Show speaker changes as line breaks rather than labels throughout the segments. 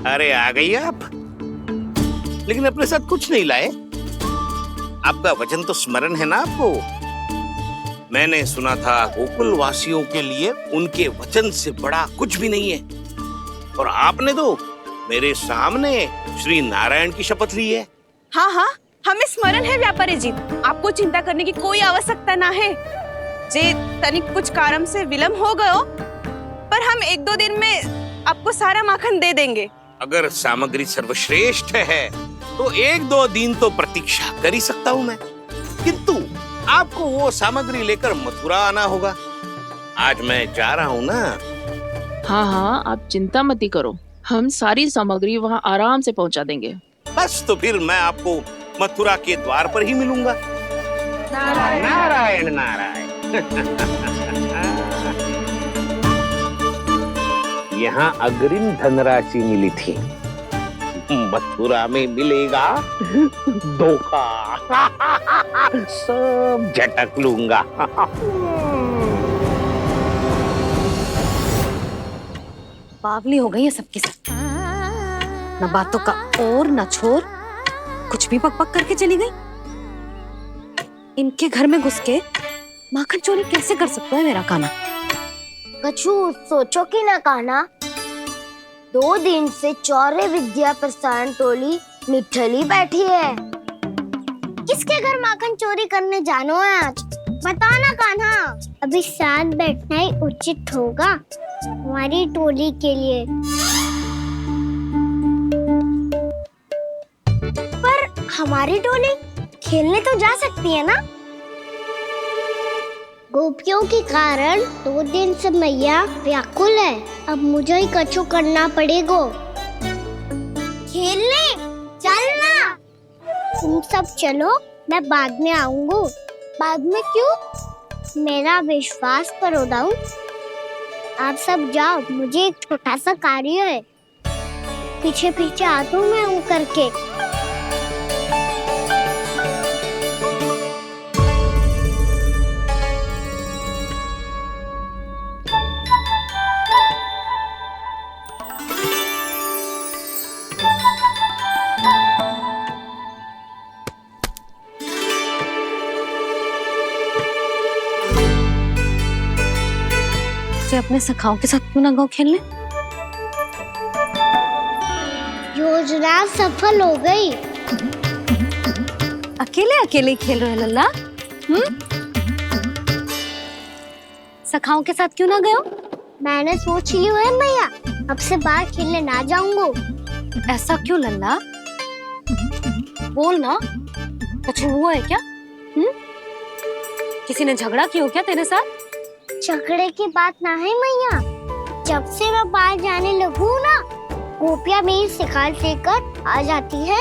अरे आ गई आप, लेकिन अपने साथ कुछ नहीं लाए। आपका वचन तो स्मरण है ना आपको? मैंने सुना था गोकुल वासियों के लिए उनके वचन से बड़ा कुछ भी नहीं है, और आपने तो मेरे सामने श्री नारायण की शपथ ली है।
हाँ हाँ, हमें स्मरण है व्यापारी जी। आपको चिंता करने की कोई आवश्यकता ना है। जे तनिक कुछ कारण से विलंब हो गयो, पर हम 1-2 दिन में आपको सारा माखन दे देंगे।
अगर सामग्री सर्वश्रेष्ठ है तो 1-2 दिन तो प्रतीक्षा कर ही सकता हूँ मैं, किंतु आपको वो सामग्री लेकर मथुरा आना होगा। आज मैं जा रहा हूँ ना।
हाँ हाँ, आप चिंता मत करो, हम सारी सामग्री वहाँ आराम से पहुँचा देंगे।
बस तो फिर मैं आपको मथुरा के द्वार पर ही मिलूंगा। नारायण नारायण नारायण। यहाँ अग्रिम धनराशि मिली थी, मथुरा में मिलेगा धोखा। सब झटक लूंगा।
बावली हो गई है सबकी सब। न बातों का और न छोर, कुछ भी पक पक करके चली गई। इनके घर में घुस के माखन चोरी कैसे कर सकता है मेरा काना?
कछु सोचो कि ना काना, 2 दिन से चौर्य विद्या प्रसारण टोली निठली बैठी है। किसके घर माखन चोरी करने जानो है आज? बता ना कान्हा। अभी साथ बैठना ही उचित होगा हमारी टोली के लिए। पर हमारी टोली खेलने तो जा सकती है ना? गोपियों के कारण 2 दिन से मैया व्याकुल है। अब मुझे ही कछु करना पड़ेगा। खेलने चलना। तुम सब चलो, मैं बाद में आऊंगा। बाद में क्यों? मेरा विश्वास करो दाऊ। आप सब जाओ, मुझे एक छोटा सा कार्य है। पीछे पीछे आता हूँ मैं हूँ करके।
अपने सखाओं के साथ क्यों ना गाँव खेलने?
योजना सफल हो गई।
अकेले अकेले खेल रहे लल्ला? सखाओं के साथ क्यों ना गए हो?
मैंने सोच लिया है मैया, अब से बाहर खेलने ना जाऊंगा।
ऐसा क्यों लल्ला? बोल ना, कुछ हुआ है क्या? किसी ने झगड़ा किया हो क्या तेरे साथ?
झगड़े की बात ना है मैया। जब से मैं बाहर जाने लगू ना, गोपियां मेरी शिकार लेकर आ जाती है।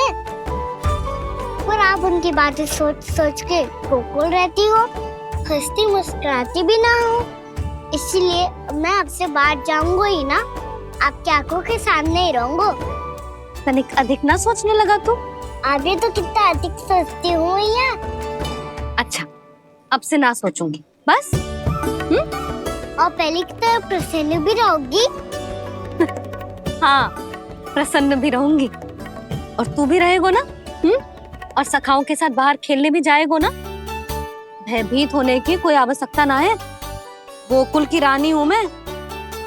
पर आप उनकी बातें सोच सोच के गोकुल रहती हो, हंसती मुस्कुराती भी ना हो। इसलिए मैं आपसे बाहर जाऊंगा ही ना, आपकी आंखों के सामने ही रहूंगा।
तनिक अधिक ना सोचने लगा तू?
आगे तो कितना अधिक सोचती हूँ मैया।
अच्छा, अब से ना सोचूंगी बस।
और पहले की तरह प्रसन्न भी रहोगी?
हाँ, प्रसन्न भी रहूंगी। और तू भी रहेगो ना? और सखाओं के साथ बाहर खेलने भी जाएगो ना? भयभीत होने की कोई आवश्यकता ना है। गोकुल की रानी हूँ मैं,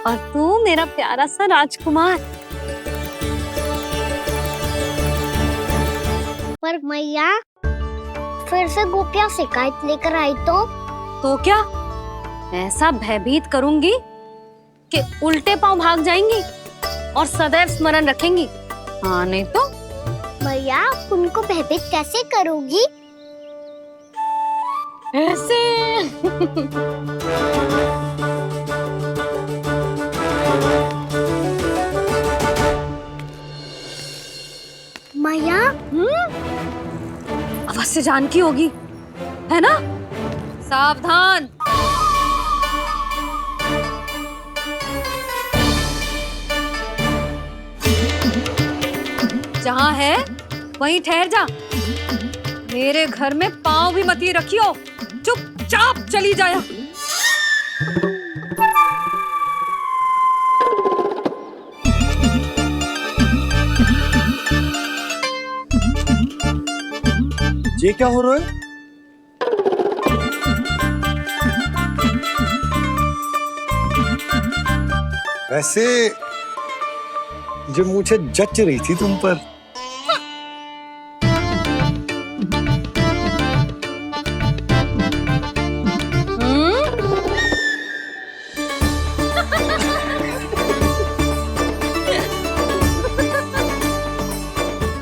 और तू मेरा प्यारा सा राजकुमार।
पर मैया, फिर से गोपियां शिकायत लेकर आई तो
क्या? ऐसा भयभीत करूंगी कि उल्टे पांव भाग जाएंगी और सदैव स्मरण रखेंगी। हाँ नहीं तो?
मैया, उनको भयभीत कैसे करोगी?
ऐसे।
मैया,
अवश्य जानकी होगी, है ना? सावधान। जहाँ है वहीं ठहर जा। मेरे घर में पाँव भी मत ही रखियो, चुपचाप चली जाया।
ये क्या हो रहा है? वैसे जो मुझे जच रही थी तुम पर।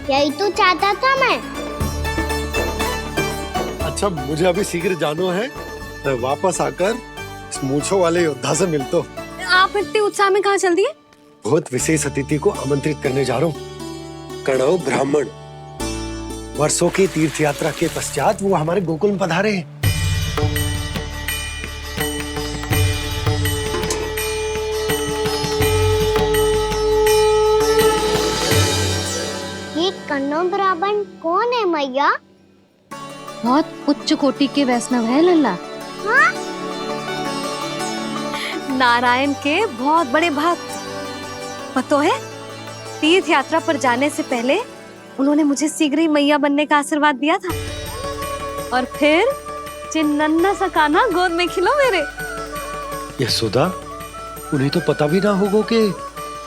यही तो चाहता था मैं।
अच्छा, मुझे अभी शीघ्र जाना है। मैं वापस आकर इस मूंछों वाले योद्धा से मिलता हूँ।
आप इतने उत्साह में कहाँ चल दिए?
बहुत विशेष अतिथि को आमंत्रित करने जा रहा हूँ। कणव ब्राह्मण। वर्षों की तीर्थ यात्रा के पश्चात वो हमारे गोकुल में पधारे हैं।
ये कन्नौ ब्राह्मण कौन है मैया?
बहुत उच्च कोटि के वैष्णव है लल्ला।
हाँ?
नारायण के बहुत बड़े भक्त। पता है, तीर्थ यात्रा पर जाने से पहले उन्होंने मुझे शीघ्र ही मैया बनने का आशीर्वाद दिया था। और फिर चिन्नन्ना सा कान्हा गोद में खिलो मेरे।
यशोदा, उन्हें तो पता भी ना होगा कि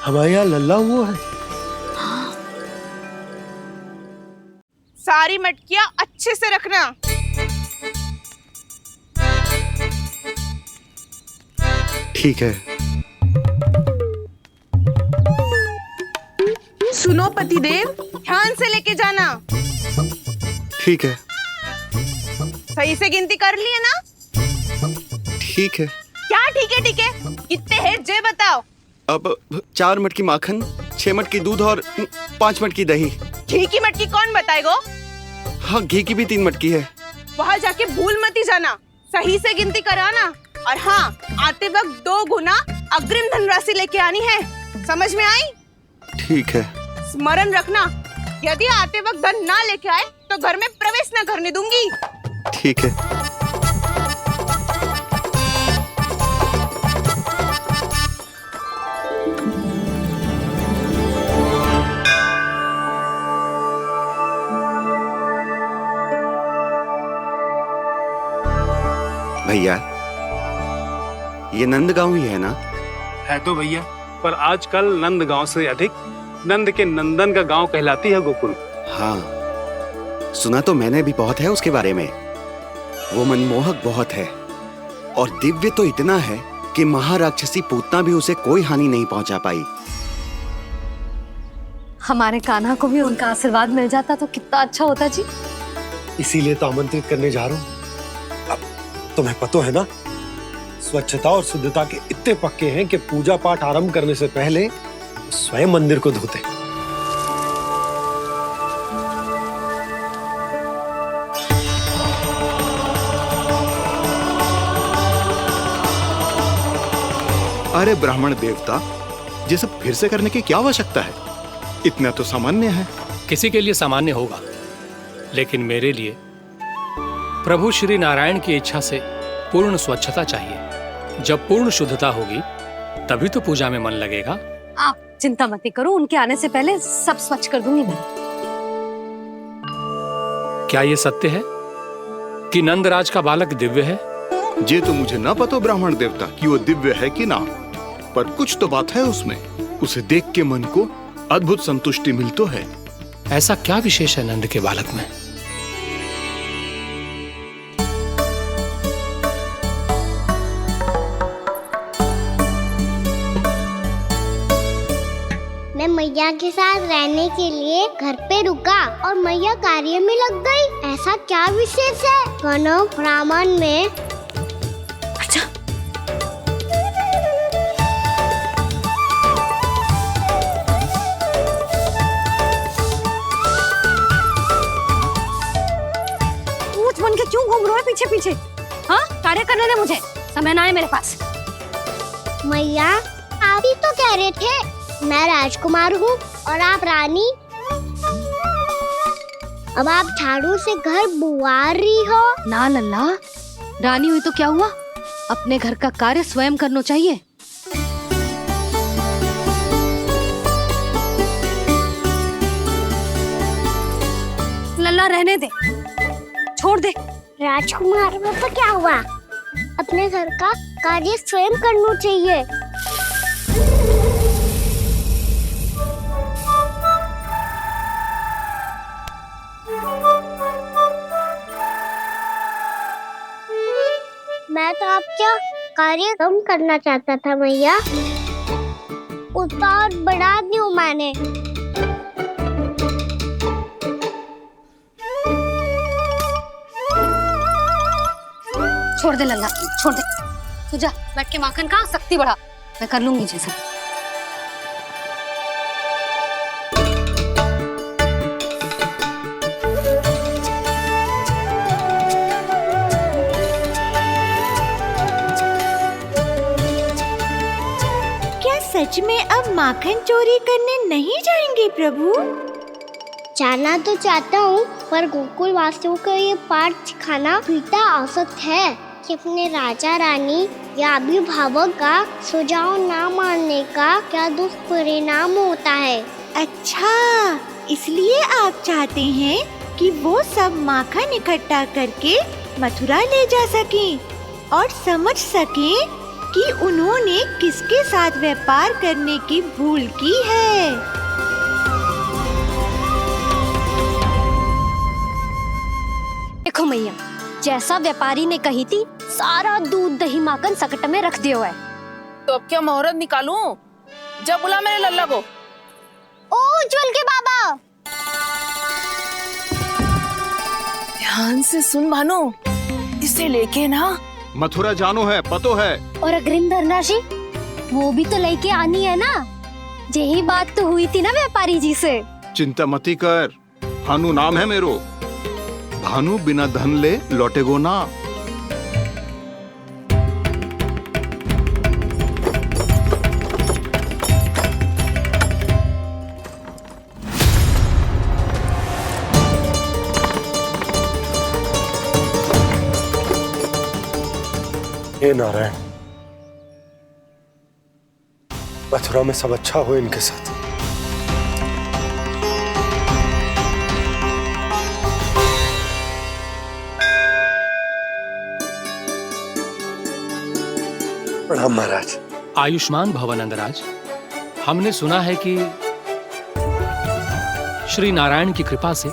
हमारे यहाँ लल्ला हुआ है।
सारी मटकियां अच्छे से रखना।
ठीक है।
सुनो पतिदेव, ध्यान से लेके जाना।
ठीक है।
सही से गिनती कर लिए ना?
ठीक है।
क्या ठीक है ठीक है? कितने हैं जे बताओ।
अब 4 मटकी माखन, 6 मटकी दूध और 5 मटकी दही।
घी की मटकी कौन बताएगा?
हाँ, घी की भी 3 मटकी है।
वहाँ जाके भूल मती जाना, सही से गिनती कराना। और हाँ, आते वक्त 2 गुना अग्रिम धनराशि लेके आनी है। समझ में आई?
ठीक है।
स्मरण रखना, यदि आते वक्त धन ना लेके आए तो घर में प्रवेश न करने दूंगी।
ठीक है। भैया, ये नंदगांव ही है ना?
है तो भैया, पर आजकल नंदगांव से अधिक नंद के नंदन का गांव कहलाती है गोकुल।
हाँ, सुना तो मैंने भी बहुत है उसके बारे में। वो मनमोहक बहुत है और दिव्य तो इतना है कि महाराक्षसी पूतना भी उसे कोई हानि नहीं पहुंचा पाई।
हमारे कान्हा को भी उनका आशीर्वाद मिल जाता तो कितना अच्छा होता जी।
इसीलिए तो आमंत्रित करने जा रहा हूँ। अब तुम्हें पता है ना, स्वच्छता और शुद्धता के इतने पक्के हैं कि पूजा पाठ आरंभ करने से पहले स्वयं मंदिर को धोते।
अरे ब्राह्मण देवता, ये सब फिर से करने की क्या आवश्यकता है? इतना तो सामान्य है।
किसी के लिए सामान्य होगा, लेकिन मेरे लिए प्रभु श्री नारायण की इच्छा से पूर्ण स्वच्छता चाहिए। जब पूर्ण शुद्धता होगी तभी तो पूजा में मन लगेगा।
आप चिंता मत करो, उनके आने से पहले सब स्वच्छ कर दूंगी मैं।
क्या ये सत्य है कि नंदराज का बालक दिव्य है?
ये तो मुझे ना पता ब्राह्मण देवता कि वो दिव्य है कि ना, पर कुछ तो बात है उसमें। उसे देख के मन को अद्भुत संतुष्टि मिलती है।
ऐसा क्या विशेष है नंद के बालक में?
मैं मैया के साथ रहने के लिए घर पे रुका और मैया कार्य में लग गई। ऐसा क्या विशेष है कन्नौ ब्राह्मण में?
अच्छा, ऊंच बन के क्यों घूम रहे हो पीछे पीछे? हाँ, कार्य करने दे मुझे, समय ना है मेरे पास।
मैया, आप ही तो कह रहे थे मैं राजकुमार हूँ और आप रानी। अब आप झाड़ू से घर बुआर रही हो।
ना लल्ला, रानी हुई तो क्या हुआ, अपने घर का कार्य स्वयं करना चाहिए। लल्ला रहने दे, छोड़ दे।
राजकुमार पापा क्या हुआ? अपने घर का कार्य स्वयं करना चाहिए। मैं तो आपका कार्य कम करना चाहता था भैया, उसका और बढ़ा दूं मैंने।
छोड़ दे लल्ला, छोड़ दे। तू जा बैठ के माखन खा, शक्ति बढ़ा। मैं कर लूंगी जैसा।
क्या सच में अब माखन चोरी करने नहीं जाएंगे प्रभु?
जाना तो चाहता हूँ, पर गोकुल वासियों को ये पाठ सिखाना पिता आवश्यक है कि अपने राजा रानी या अभिभावक का सुझाव ना मानने का क्या दुष्परिणाम होता है।
अच्छा, इसलिए आप चाहते हैं कि वो सब माखन इकट्ठा करके मथुरा ले जा सकें और समझ सकें कि उन्होंने किसके साथ व्यापार करने की भूल की है।
देखो मैया, जैसा व्यापारी ने कही थी, सारा दूध दही माखन सकट में रख दिया है।
तो अब क्या मुहूर्त निकालूं? जब बुला मेरे लल्ला को।
ओ उज्जवल के बाबा,
ध्यान से सुन भानु, इसे लेके ना
मथुरा जानो है, पतो है।
और अग्रिम धनराशि वो भी तो लेके आनी है ना। यही बात तो हुई थी ना व्यापारी जी से।
चिंता मती कर, भानु नाम है मेरो। भानु बिना धन ले लौटेगो ना।
हे नारायण, मथुरा में सब अच्छा हो इनके साथ। प्रणाम महाराज।
आयुष्मान भव नंदराज। हमने सुना है कि श्री नारायण की कृपा से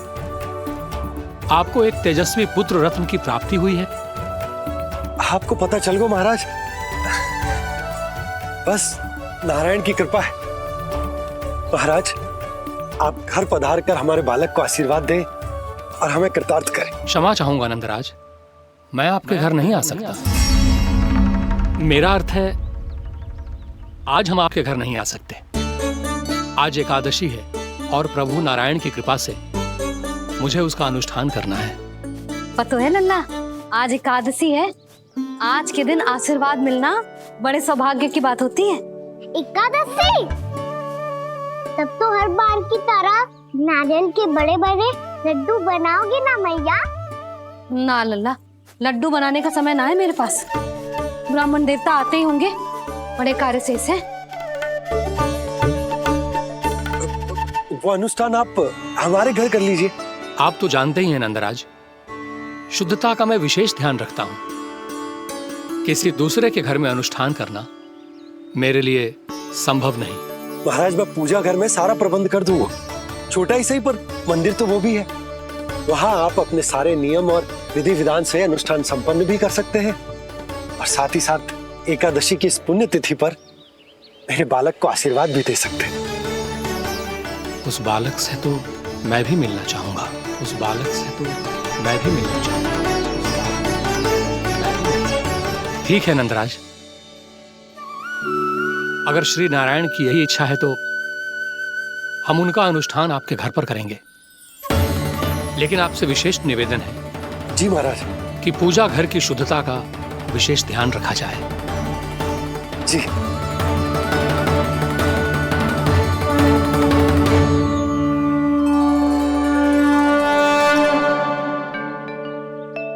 आपको एक तेजस्वी पुत्र रत्न की प्राप्ति हुई है।
आपको पता चल गो महाराज, बस नारायण की कृपा है। महाराज, आप घर पधार कर हमारे बालक को आशीर्वाद दें और हमें कृतार्थ करें।
क्षमा चाहूंगा नंदराज, मैं आपके घर नहीं आ सकता। मेरा अर्थ है, आज हम आपके घर नहीं आ सकते। आज एकादशी है और प्रभु नारायण की कृपा से मुझे उसका अनुष्ठान करना है।
पता है लल्ला, आज एकादशी है। आज के दिन आशीर्वाद मिलना बड़े सौभाग्य की बात होती है।
एकादशी? तब तो हर बार की तरह नारियल के बड़े बड़े लड्डू बनाओगे ना मैया?
ना लल्ला, लड्डू बनाने का समय ना है मेरे पास। ब्राह्मण देवता आते ही होंगे, बड़े कार्य शेष हैं।
वो अनुष्ठान आप हमारे घर कर लीजिए।
आप तो जानते ही हैं नंदराज, शुद्धता का मैं विशेष ध्यान रखता हूं। किसी दूसरे के घर में अनुष्ठान करना मेरे लिए संभव नहीं।
महाराज, मैं पूजा घर में सारा प्रबंध कर दूंगा। छोटा ही सही, पर मंदिर तो वो भी है। वहां आप अपने सारे नियम और विधि विधान से अनुष्ठान संपन्न भी कर सकते हैं और साथ ही साथ एकादशी की इस पुण्य तिथि पर मेरे बालक को आशीर्वाद भी दे सकते हैं।
उस बालक से तो मैं भी मिलना चाहूंगा। उस बालक से तो मैं भी मिलना चाहूंगा। ठीक है नंदराज, अगर श्री नारायण की यही इच्छा है तो हम उनका अनुष्ठान आपके घर पर करेंगे। लेकिन आपसे विशेष निवेदन है।
जी महाराज।
कि पूजा घर की शुद्धता का विशेष ध्यान रखा जाए।
जी।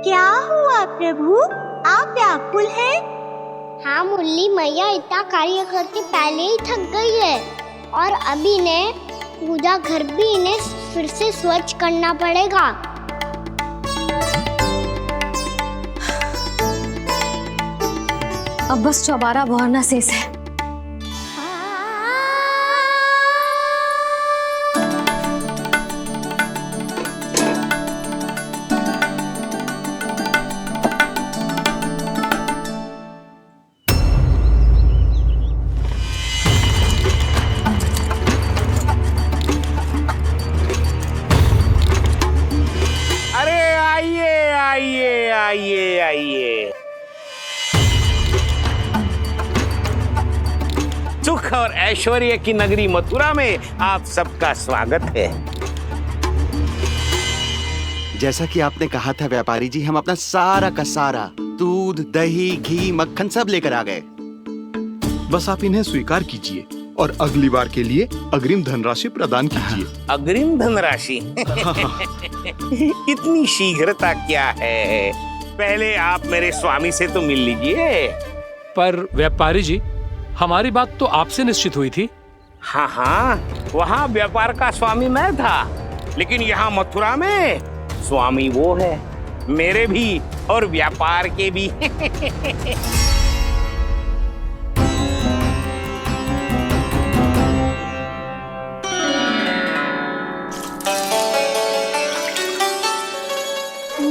क्या हुआ प्रभु, आप व्याकुल हैं?
हाँ मुरली मैया, इतना कार्य करके पहले ही थक गई है और अभी ने पूजा घर भी इन्हें फिर से स्वच्छ करना पड़ेगा।
अब बस चौबारा बहरना शेष है।
अरे आइए आइए आइए आइए। सुख और ऐश्वर्य की नगरी मथुरा में आप सबका स्वागत है।
जैसा कि आपने कहा था व्यापारी जी, हम अपना सारा का सारा दूध, दही, घी, मक्खन सब लेकर आ गए।
बस आप इन्हें स्वीकार कीजिए और अगली बार के लिए अग्रिम धनराशि प्रदान कीजिए।
अग्रिम धनराशि? इतनी शीघ्रता क्या है? पहले आप मेरे स्वामी से तो मिल लीजिए।
पर व्यापारी जी, हमारी बात तो आपसे निश्चित हुई थी।
हाँ हाँ, वहाँ व्यापार का स्वामी मैं था, लेकिन यहाँ मथुरा में स्वामी वो है, मेरे भी और व्यापार के भी।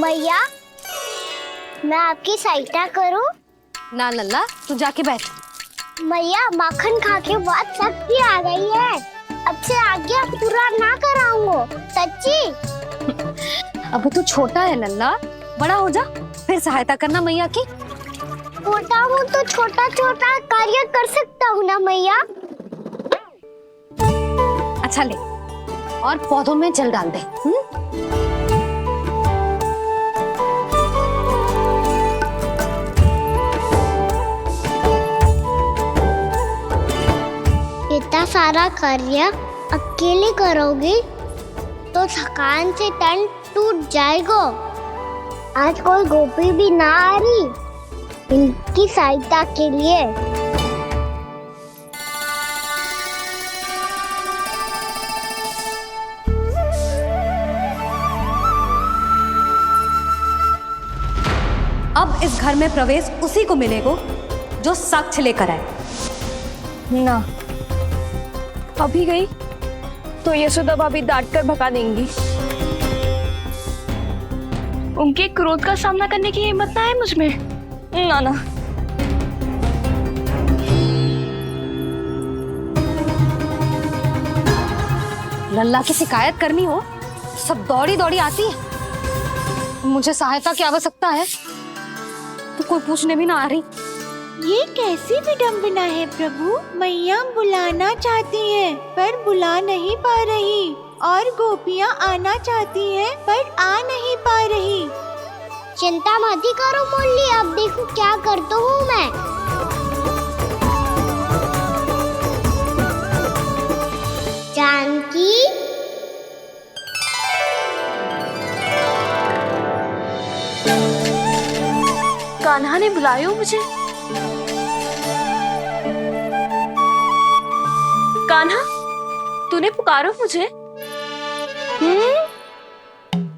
मैया, मैं आपकी सहायता करूं?
ना लल्ला, तू जाके बैठ।
मैया, माखन खा के बात शक्ति आ गई है। अब से आगे पूरा ना कराऊंगा, सच्ची।
अब तू छोटा है लल्ला, बड़ा हो जा फिर सहायता करना मैया की।
छोटा हूँ तो छोटा छोटा कार्य कर सकता हूँ ना मैया।
अच्छा ले, और पौधों में जल डाल दे।
इतना सारा कार्य अकेले करोगी तो थकान से तन टूट जाएगा। आज कोई गोपी भी ना आ रही इनकी सहायता के लिए।
अब इस घर में प्रवेश उसी को मिलेगा जो साक्ष्य लेकर आए।
ना, अभी गई तो यशोदा भाभी डांट कर भगा देंगी। उनके क्रोध का सामना करने की हिम्मत ना है मुझ में। ना ना।
लल्ला की शिकायत करनी हो सब दौड़ी दौड़ी आती है। मुझे सहायता की आवश्यकता है तो कोई पूछने भी ना आ रही।
ये कैसी विडंबना है प्रभु। मैया बुलाना चाहती हैं पर बुला नहीं पा रही, और गोपियाँ आना चाहती हैं पर आ नहीं पा रही।
चिंता मत करो मुरली, अब देखो क्या करता हूँ मैं। जानकी,
कान्हा ने बुलाया हो मुझे। कान्हा, तूने पुकारो मुझे।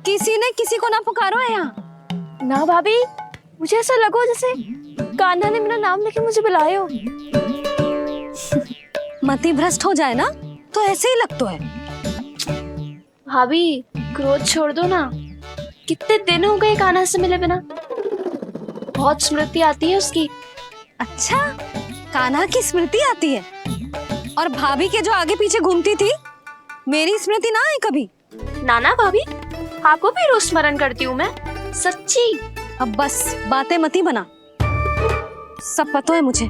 किसी ने किसी को ना पुकारो है यहाँ।
ना भाभी, मुझे ऐसा लगो जैसे कान्हा ने मेरा नाम लेके मुझे बुलाया हो।
मति भ्रष्ट हो जाए ना तो ऐसे ही लगता है।
भाभी, क्रोध छोड़ दो ना। कितने दिन हो गए कान्हा से मिले बिना। बहुत स्मृति आती है उसकी।
अच्छा, कान्हा की स्मृति आती है? और भाभी के जो आगे पीछे घूमती थी, मेरी स्मृति ना आई कभी?
नाना भाभी, आपको भी रोज स्मरण करती हूँ मैं, सच्ची।
अब बस बातें मत ही बना। सब पता है मुझे।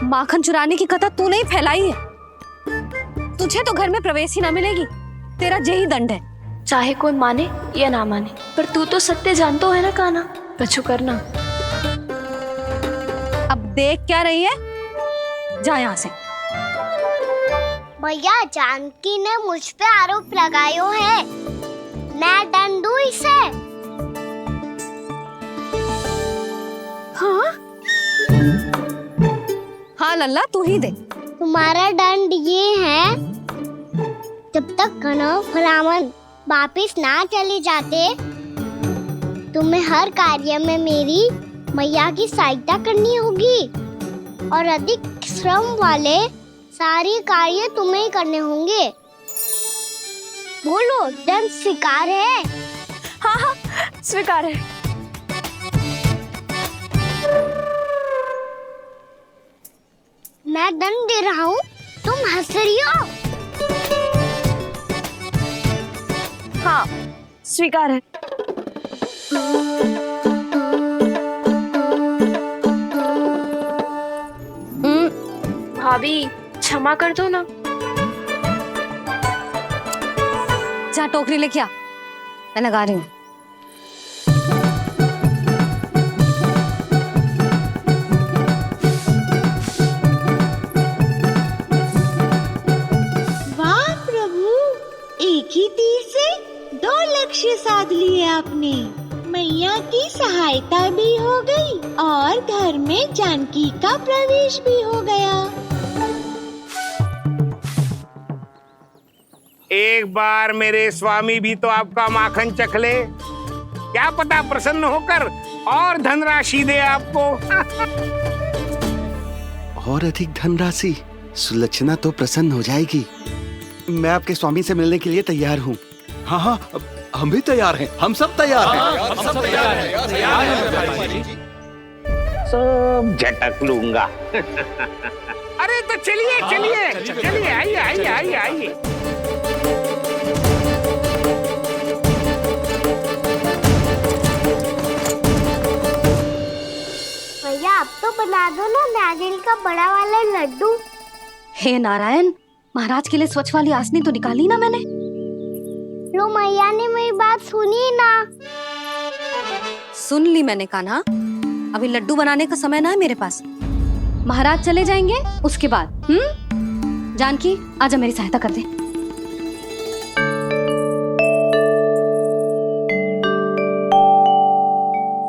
माखन चुराने की कथा तूने ही फैलाई है। तुझे तो घर में प्रवेश ही ना मिलेगी। तेरा यही दंड है।
चाहे कोई माने या ना माने, पर तू तो सत्य जानतो है ना कान्हा। कछु करना।
अब देख क्या रही है, जा यहाँ से।
भैया, जानकी ने मुझ पे आरोप लगायो है, मैं दंड दूं इसे।
हाँ हाँ लल्ला, तू ही दे।
तुम्हारा दंड ये है, जब तक कनव ब्राह्मण वापिस ना चले जाते, तुम्हें हर कार्य में मेरी मैया की सहायता करनी होगी। और अधिक श्रम वाले सारे कार्य तुम्हें ही करने होंगे। बोलो, दंड स्वीकार है?
हाँ हाँ, स्वीकार है।
मैं दंड दे रहा हूँ, तुम हंस रही हो?
हाँ, स्वीकार है।
भाभी क्षमा कर दो ना।
जा टोकरी लेके आ, मैं लगा रही हूँ।
वाह प्रभु, एक ही तीर से 2 लक्ष्य साध लिए आपने। मैया की सहायता भी हो गई और घर में जानकी का प्रवेश भी हो गया।
एक बार मेरे स्वामी भी तो आपका माखन चख ले, क्या पता प्रसन्न होकर और धनराशि दे आपको।
और अधिक धनराशि? सुलक्षणा तो प्रसन्न हो जाएगी। मैं आपके स्वामी से मिलने के लिए तैयार हूँ।
हाँ हाँ, हम भी तैयार हैं, हम सब तैयार हैं।
हम सब तैयार हैं।
सब झटक लूंगा। अरे तो चलिए चलिए चलिए, आइए आइए आइए आइए।
भैया, आप तो बना दो ना नारियल का बड़ा वाला लड्डू।
हे नारायण, महाराज के लिए स्वच्छ वाली आसनी तो निकाली ना मैंने।
लो, मैया ने मेरी बात सुनी ना।
सुन ली मैंने कान्हा, अभी लड्डू बनाने का समय ना है मेरे पास। महाराज चले जाएंगे उसके बाद। जानकी, आजा मेरी सहायता कर दे।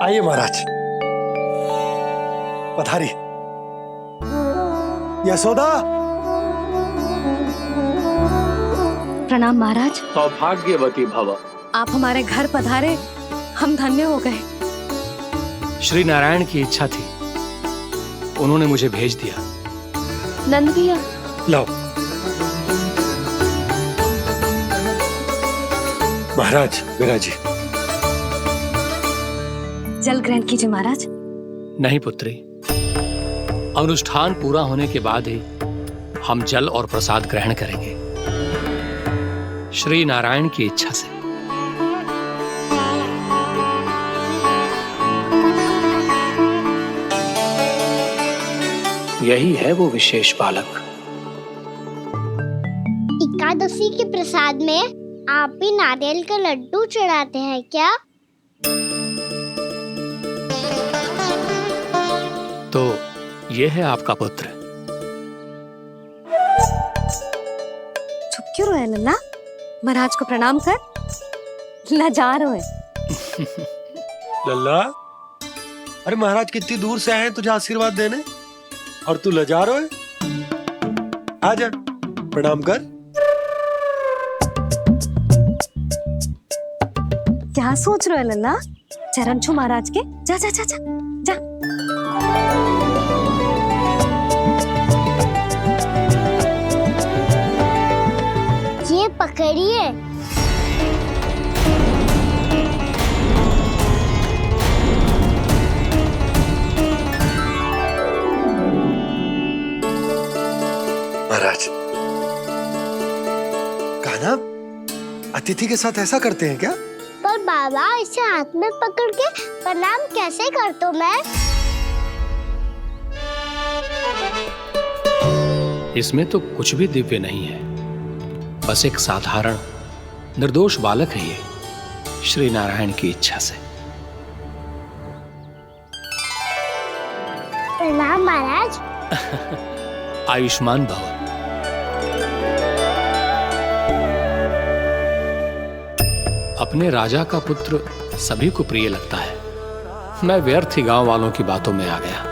आइए महाराज, पधारी। यशोदा।
प्रणाम महाराज।
सौभाग्यवती भव।
आप हमारे घर पधारे, हम धन्य हो गए।
श्री नारायण की इच्छा थी, उन्होंने मुझे भेज दिया।
नंद भैया,
लाओ। महाराज, विराजी।
जल ग्रहण कीजिए महाराज।
नहीं पुत्री, अनुष्ठान पूरा होने के बाद ही हम जल और प्रसाद ग्रहण करेंगे, श्री नारायण की इच्छा से। यही है वो विशेष बालक।
एकादशी के प्रसाद में आप भी नारियल का लड्डू चढ़ाते हैं क्या?
तो ये है आपका पुत्र।
चुप क्यों रहे लल्ला? महाराज को प्रणाम कर। लजा रहे।
लल्ला, अरे महाराज कितनी दूर से आए हैं तुझे आशीर्वाद देने, और तू लजा रहा है? आजा, प्रणाम कर।
क्या सोच रहे हो लल्ला? चरण छू महाराज के। जा जा जा जा जा।
ये पकड़िए।
महाराज, कान्हा, अतिथि के साथ ऐसा करते हैं क्या?
पर बाबा, इसे हाथ में पकड़ के प्रणाम कैसे करता हूँ मैं?
इसमें तो कुछ भी दिव्य नहीं है, बस एक साधारण निर्दोष बालक है ये, श्री नारायण की इच्छा से।
प्रणाम महाराज।
आयुष्मान भव। अपने राजा का पुत्र सभी को प्रिय लगता है। मैं व्यर्थ ही गांव वालों की बातों में आ गया।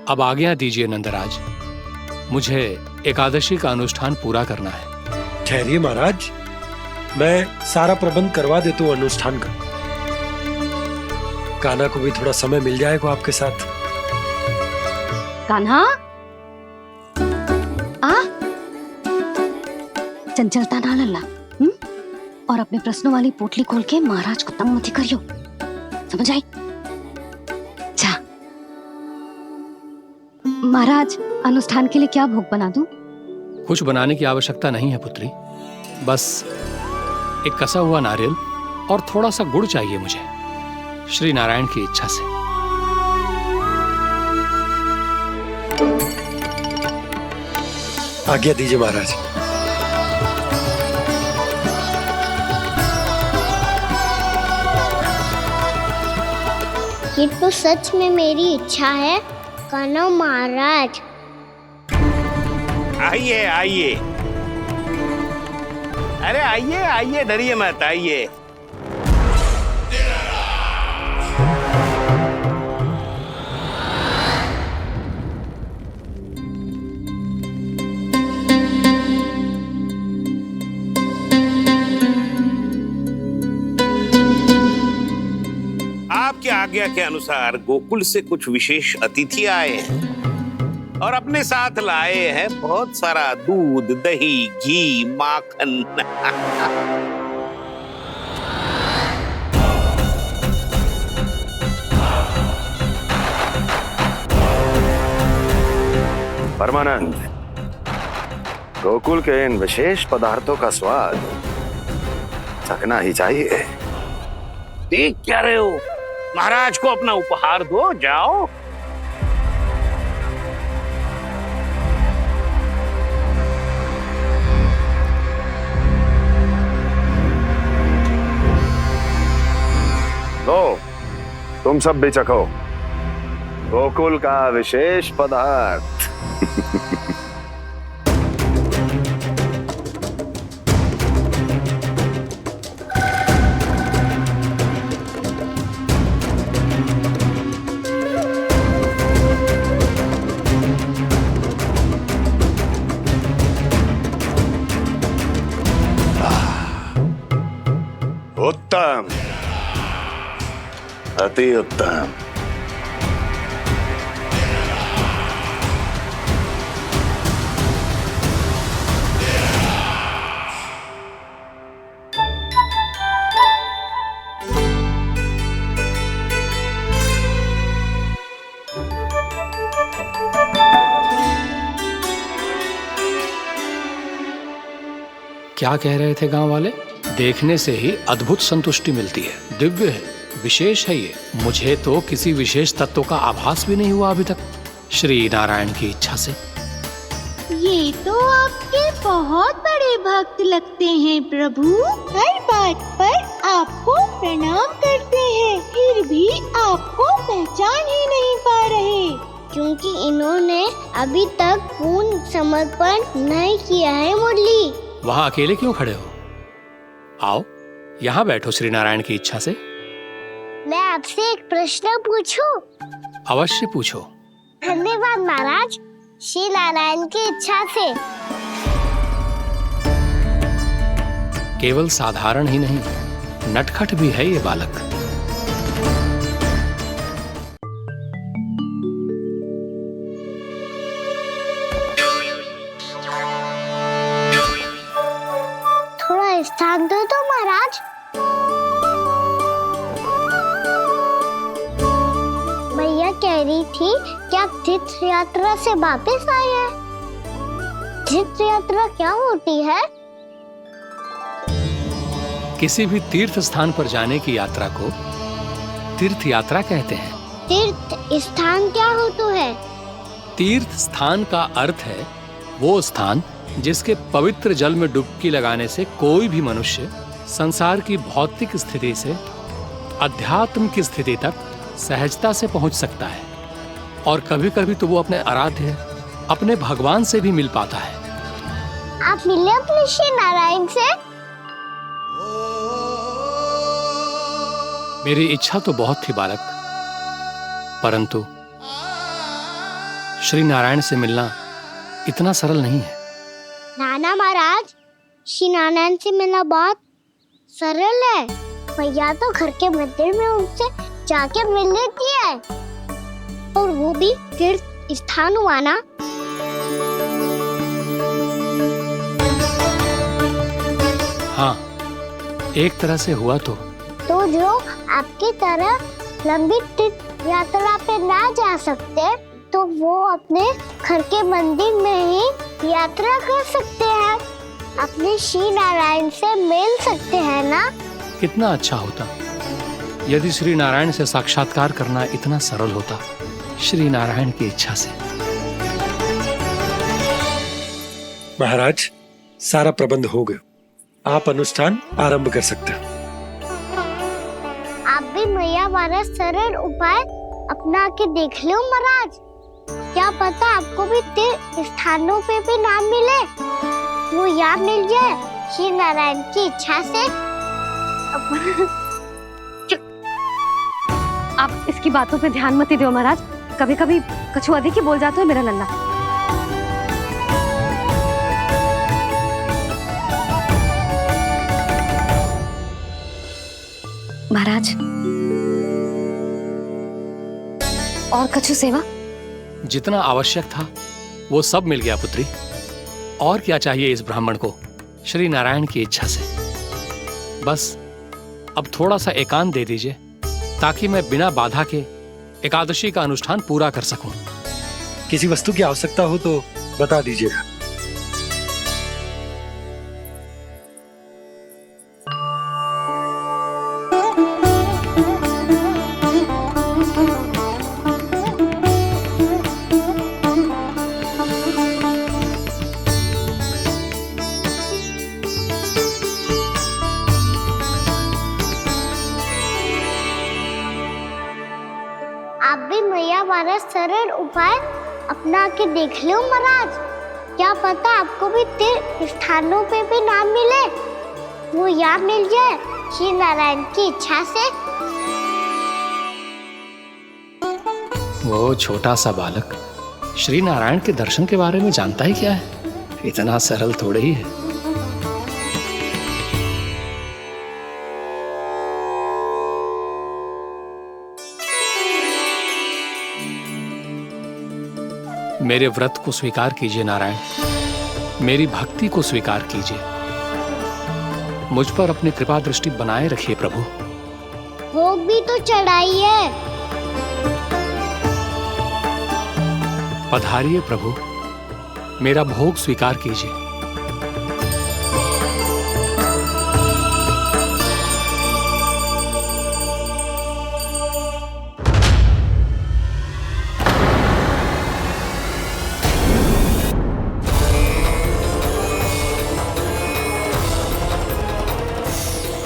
अब आज्ञा दीजिए नंदराज, मुझे एकादशी का अनुष्ठान पूरा करना है।
ठहरिए महाराज, मैं सारा प्रबंध करवा देता हूँ अनुष्ठान का। कान्हा को भी थोड़ा समय मिल जाएगा आपके साथ।
कान्हा आ चंचलता ना लल्ला, और अपने प्रश्नों वाली पोटली खोल के महाराज को तंग मत करियो, समझ आई? जा महाराज, अनुष्ठान के लिए क्या भोग बना दूं?
कुछ बनाने की आवश्यकता नहीं है पुत्री, बस एक कसा हुआ नारियल और थोड़ा सा गुड़ चाहिए मुझे, श्री नारायण की इच्छा से।
आज्ञा दीजिए महाराज।
ये तो सच में मेरी इच्छा है कान्हा महाराज।
आइए आइए, अरे आइए आइए, डरिए मत, आइए। आपकी आज्ञा के अनुसार गोकुल से कुछ विशेष अतिथि आए हैं और अपने साथ लाए हैं बहुत सारा दूध, दही, घी, माखन।
परमानंद, गोकुल के इन विशेष पदार्थों का स्वाद चखना ही चाहिए।
देख क्या रहे हो, महाराज को अपना उपहार दो, जाओ।
लो, तुम सब भी चखो गोकुल का विशेष पदार्थ। उत्तम, अति उत्तम।
क्या कह रहे थे गांव वाले? देखने से ही अद्भुत संतुष्टि मिलती है, दिव्य है, विशेष है ये। मुझे तो किसी विशेष तत्व का आभास भी नहीं हुआ अभी तक, श्री नारायण की इच्छा से।
ये तो आपके बहुत बड़े भक्त लगते हैं प्रभु, हर बात पर आपको प्रणाम करते हैं, फिर भी आपको पहचान ही नहीं पा रहे।
क्योंकि इन्होंने अभी तक पूर्ण समर्पण नहीं किया है मुरली।
वहाँ अकेले क्यों खड़े हो? आओ यहाँ बैठो श्री नारायण की इच्छा से।
मैं आपसे एक प्रश्न पूछूं?
अवश्य पूछो।
धन्यवाद महाराज, श्री नारायण की इच्छा से।
केवल साधारण ही नहीं, नटखट भी है ये बालक।
थोड़ा स्थान दो तो महाराज। भैया कह रही थी कि आप तीर्थ यात्रा से वापस आए हैं। तीर्थ यात्रा क्या होती है?
किसी भी तीर्थ स्थान पर जाने की यात्रा को तीर्थ यात्रा कहते हैं।
तीर्थ स्थान क्या होता है?
तीर्थ स्थान का अर्थ है वो स्थान जिसके पवित्र जल में डुबकी लगाने से कोई भी मनुष्य संसार की भौतिक स्थिति से अध्यात्म की स्थिति तक सहजता से पहुंच सकता है, और कभी कभी तो वो अपने आराध्य, अपने भगवान से भी मिल पाता है।
आप मिले अपने श्री नारायण से?
मेरी इच्छा तो बहुत थी बालक, परंतु श्री नारायण से मिलना इतना सरल नहीं है।
नाना महाराज, श्री नारायण से मिलना बहुत सरल है। भैया तो घर के मंदिर में उनसे जाके मिल लेती है, और वो भी तीर्थ स्थान हुआ ना।
हाँ, एक तरह से हुआ तो
जो आपकी तरह लंबी तीर्थ यात्रा पे ना जा सकते तो वो अपने घर के मंदिर में ही यात्रा कर सकते हैं, अपने श्री नारायण से मिल सकते हैं ना।
कितना अच्छा होता यदि श्री नारायण से साक्षात्कार करना इतना सरल होता, श्री नारायण की इच्छा से।
महाराज, सारा प्रबंध हो गया, आप अनुष्ठान आरंभ कर सकते हैं।
आप भी मैया वाला सरल उपाय अपना के देख लो महाराज, क्या पता आपको भी तीर्थ स्थानों पे भी नाम मिले, वो याद मिल जाए श्री नारायण की इच्छा से।
आप इसकी बातों पे ध्यान मत दो महाराज, कभी कभी कछु अधिक ही बोल जाते हो मेरा लल्ला। महाराज, और कछु सेवा?
जितना आवश्यक था वो सब मिल गया पुत्री। और क्या चाहिए इस ब्राह्मण को श्री नारायण की इच्छा से? बस अब थोड़ा सा एकांत दे दीजिए ताकि मैं बिना बाधा के एकादशी का अनुष्ठान पूरा कर सकूं।
किसी वस्तु की आवश्यकता हो तो बता दीजिएगा।
आप भी मैया वाला सरल उपाय अपना के देख लो महाराज, क्या पता आपको भी तीर्थ स्थानों पे भी नाम मिले, वो याद मिल जाए श्री नारायण की इच्छा से।
वो छोटा सा बालक श्री नारायण के दर्शन के बारे में जानता ही क्या है, इतना सरल थोड़े ही है। मेरे व्रत को स्वीकार कीजिए नारायण, मेरी भक्ति को स्वीकार कीजिए, मुझ पर अपनी कृपा दृष्टि बनाए रखिए प्रभु।
भोग भी तो चढ़ाइए।
पधारिए प्रभु, मेरा भोग स्वीकार कीजिए।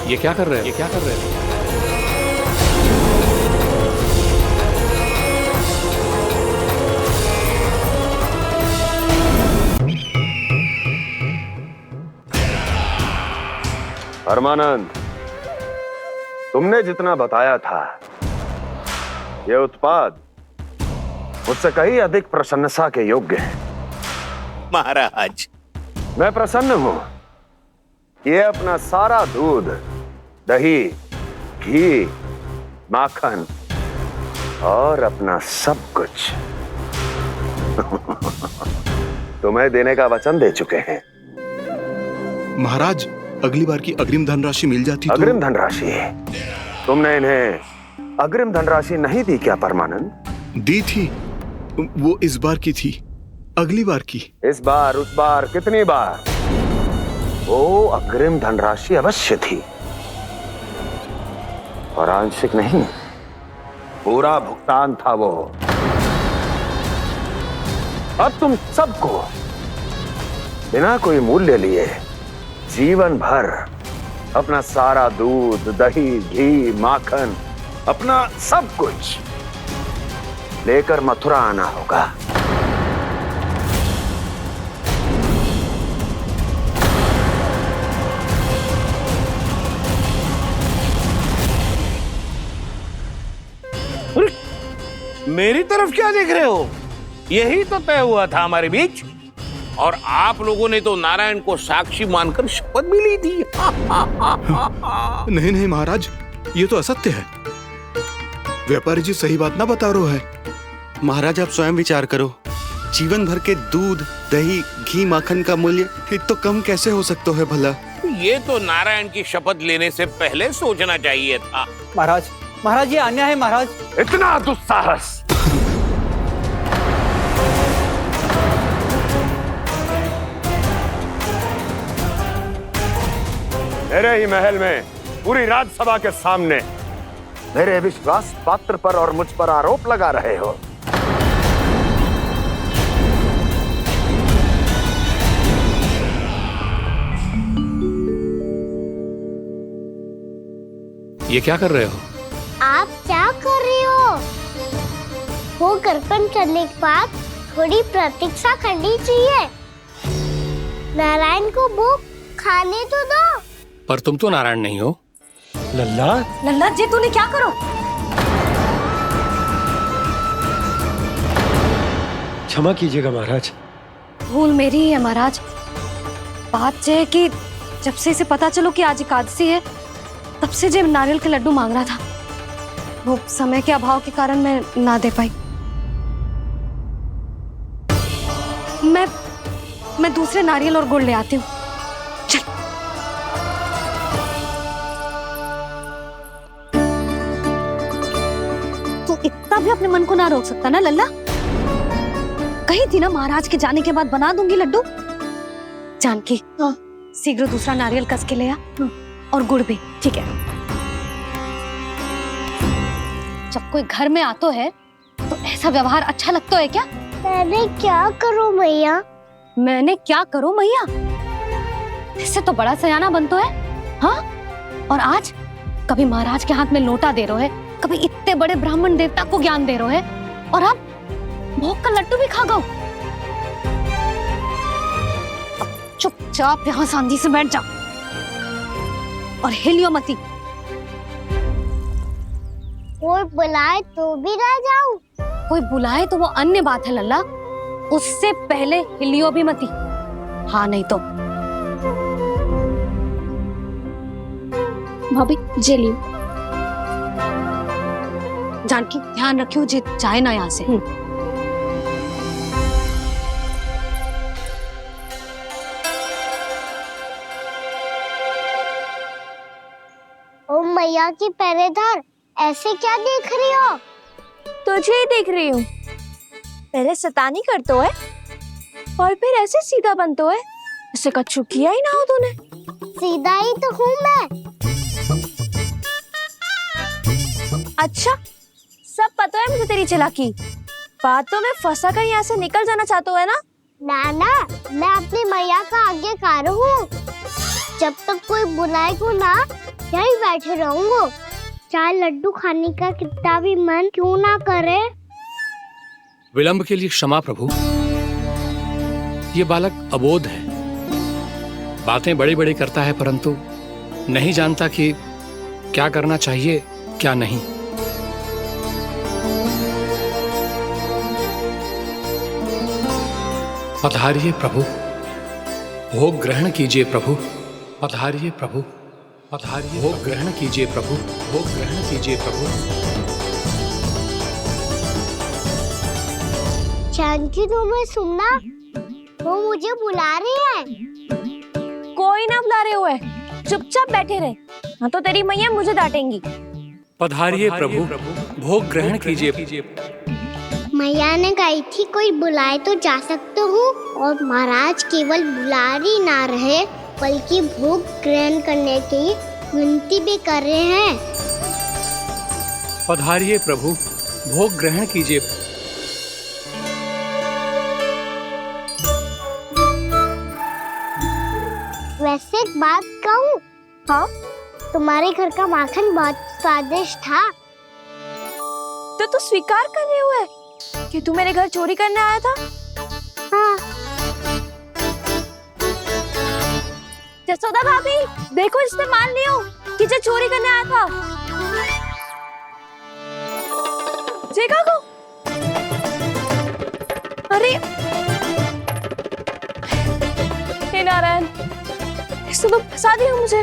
ये क्या कर रहे हैं? ये क्या कर रहे हैं?
परमानंद, तुमने जितना बताया था ये उत्पाद मुझसे कहीं अधिक प्रशंसा के योग्य है।
महाराज,
मैं प्रसन्न हूं। ये अपना सारा दूध, दही, घी, माखन और अपना सब कुछ तुम्हें देने का वचन दे चुके हैं।
महाराज, अगली बार की अग्रिम धनराशि मिल जाती तो।
अग्रिम धनराशि? तुमने इन्हें अग्रिम धनराशि नहीं दी क्या परमानंद?
दी थी, वो इस बार की थी, अगली बार की।
इस बार, उस बार, कितनी बार? वो अग्रिम धनराशि अवश्य थी और आंशिक नहीं, पूरा भुगतान था वो। अब तुम सबको बिना कोई मूल्य लिए जीवन भर अपना सारा दूध, दही, घी, माखन, अपना सब कुछ लेकर मथुरा आना होगा।
मेरी तरफ क्या देख रहे हो? यही तो तय हुआ था हमारे बीच, और आप लोगों ने तो नारायण को साक्षी मानकर शपथ भी ली थी।
नहीं नहीं महाराज, ये तो असत्य है। व्यापारी जी सही बात ना बता रहे हैं।
महाराज आप स्वयं विचार करो, जीवन भर के दूध, दही, घी, माखन का मूल्य तो कम कैसे हो सकता है भला?
ये तो नारायण की शपथ लेने से पहले सोचना चाहिए था।
महाराज, महाराज ये अन्याय है महाराज।
इतना दुस्साहस! मेरे ही महल में पूरी राजसभा के सामने मेरे विश्वास पात्र पर और मुझ पर आरोप लगा रहे हो।
ये क्या कर रहे हो?
आप क्या कर रहे हो? वो कर्पण करने के बाद थोड़ी प्रतीक्षा करनी चाहिए। नारायण को वो खाने तो दो।
पर तुम तो नारायण नहीं हो।
लल्ला,
लल्ला जी तूने क्या करो?
क्षमा कीजिएगा महाराज।
भूल मेरी ही है महाराज। बात यह है कि जब से इसे पता चलो कि आज एकादशी है, तब से जब नारियल के लड्डू मांग रहा था, वो समय के अभाव के कारण मैं ना दे पाई। मैं दूसरे नारियल और गुड़ ले आती हूँ। चल। तू इतना भी अपने मन को ना रोक सकता ना लल्ला? कही थी ना महाराज के जाने के बाद बना दूंगी लड्डू। जानकी, शीघ्र दूसरा नारियल कस के ले आ, और गुड़ भी। ठीक है। जब कोई घर में आतो है तो ऐसा व्यवहार अच्छा लगता है क्या?
मैंने क्या करूं मैया?
मैंने क्या करूं मैया? इससे तो बड़ा सयाना बनतो है। हाँ? और आज कभी महाराज के हाथ में लोटा दे रहे है, कभी इतने बड़े ब्राह्मण देवता को ज्ञान दे रहे है, और अब भोग का लड्डू भी खा गो। चुपचाप यहाँ शांति से बैठ जा और हिलियो मती।
कोई बुलाए तो भी ना जाऊं?
कोई बुलाए तो वो अन्य बात है लल्ला, उससे पहले हिलियो भी मती। हाँ नहीं तो।
भाभी जे लियो।
जानकी ध्यान रखियो जे जाए ना यहाँ से।
ओ मैया की पहरेदार, ऐसे क्या देख रही हो?
तुझे ही देख रही हूँ। पहले शैतानी करतो है और फिर ऐसे सीधा बनतो है। ऐसे कछु किया ही ना हो तूने।
सीधा ही तो हूँ मैं।
अच्छा, सब पता है मुझे तेरी चालाकी। बातों में फंसा कर यहाँ से निकल जाना चाहते है ना?
नाना, मैं अपनी मैया का आज्ञाकार हूँ। जब तक कोई बुलाए को ना, यही बैठे रहूंगा। चाहे लड्डू खाने का कितना भी मन क्यों ना करे।
विलंब के लिए क्षमा प्रभु। ये बालक अबोध है, बातें बड़ी बड़ी करता है, परंतु नहीं जानता कि क्या करना चाहिए क्या नहीं। पधारिए प्रभु, भोग ग्रहण कीजिए प्रभु। पधारिए प्रभु, पधारिए। भोग ग्रहण कीजिए प्रभु, भोग ग्रहण कीजिए प्रभु।
जानकी, तुम्हें सुनना, वो मुझे बुला रही है।
कोई ना बुला रहे हुए, चुपचाप बैठे रहे, हाँ तो तेरी मैया मुझे डांटेंगी।
पधारिए प्रभु, भोग ग्रहण कीजिए।
मैया ने कही थी कोई बुलाए तो जा सकते हूँ, और महाराज केवल बुला ही ना रहे बल्कि भोग ग्रहण करने की विनती भी कर रहे हैं।
पधारिए प्रभु, भोग ग्रहण कीजिए।
वैसे एक बात कहूँ?
हाँ?
तुम्हारे घर का माखन बहुत स्वादिष्ट था।
तो तू स्वीकार कर रहे हुए कि तू मेरे घर चोरी करने आया था?
हाँ।
जसोदा भाभी, देखो इसने मान लियो कि जो चोरी करने आया था। देखा को? अरे हे नारायण, इसने तो फंसा दिया मुझे।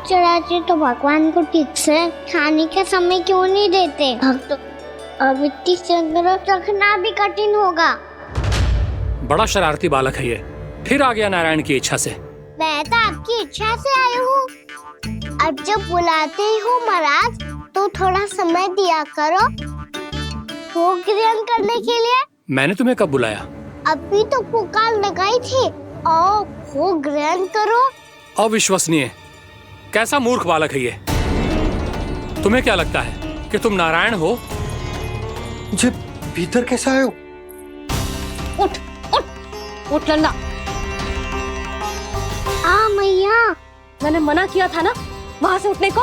चढ़ाते तो भगवान को ठीक से खाने का समय क्यों नहीं देते? अब तो अब इतनी संग्रह रखना भी कठिन होगा।
बड़ा शरारती बालक है ये, फिर आ गया नारायण की इच्छा से।
मैं तो आपकी इच्छा से आई हूँ। अब जब बुलाते हो महाराज तो थोड़ा समय दिया करो भोग ग्रहण करने के लिए।
मैंने तुम्हें कब बुलाया?
अभी तो पुकार लगाई थी और भोग ग्रहण करो।
अविश्वसनीय, कैसा मूर्ख बालक है ये। तुम्हें क्या लगता है कि तुम नारायण हो?
मुझे भीतर कैसा आए हो?
उठ उठ उठ लल्ला।
मैया,
मैंने मना किया था ना वहाँ से उठने को।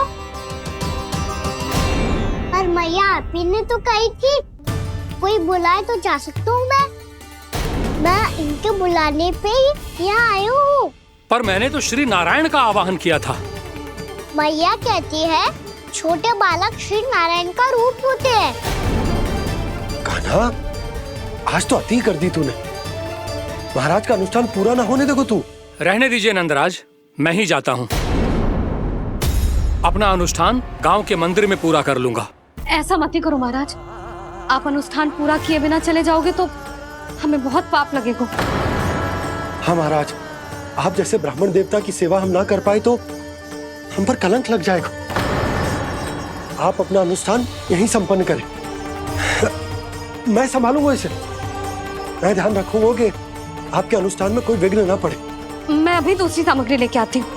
पर मैया आपी ने तो कही थी कोई बुलाए तो जा सकता हूँ मैं इनके बुलाने पे ही यहाँ आई हूँ।
पर मैंने तो श्री नारायण का आवाहन किया था।
मैया कहती है छोटे बालक श्री नारायण का रूप होते हैं।
कान्हा, आज तो अति कर दी तूने। महाराज का अनुष्ठान पूरा ना होने देखो तू।
रहने दीजिए नंदराज, मैं ही जाता हूँ। अपना अनुष्ठान गांव के मंदिर में पूरा कर लूंगा।
ऐसा मत ही करो महाराज, आप अनुष्ठान पूरा किए बिना चले जाओगे तो हमें बहुत पाप लगेगा।
हाँ महाराज, आप जैसे ब्राह्मण देवता की सेवा हम ना कर पाए तो हम पर कलंक लग जाएगा। आप अपना अनुष्ठान यहीं संपन्न करें, मैं संभालूंगा इसे। मैं ध्यान रखूंगा कि आपके अनुष्ठान में कोई विघ्न ना पड़े।
मैं अभी दूसरी सामग्री लेके आती हूँ।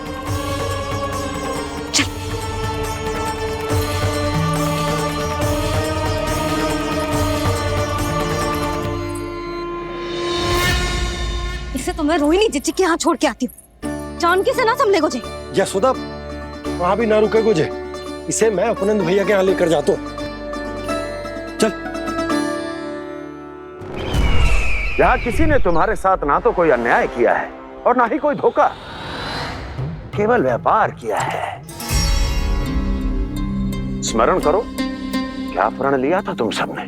इसे तो मैं रोहिणी जीजी के यहाँ छोड़ के आती हूँ। जानकी से ना संभले गोजे।
यशोदा, वहां भी ना रुके गोजे। इसे मैं अपनंद भैया के यहाँ लेकर जाता हूँ।
यहाँ किसी ने तुम्हारे साथ ना तो कोई अन्याय किया है और ना ही कोई धोखा, केवल व्यापार किया है। स्मरण करो, क्या प्रण लिया था तुम सबने?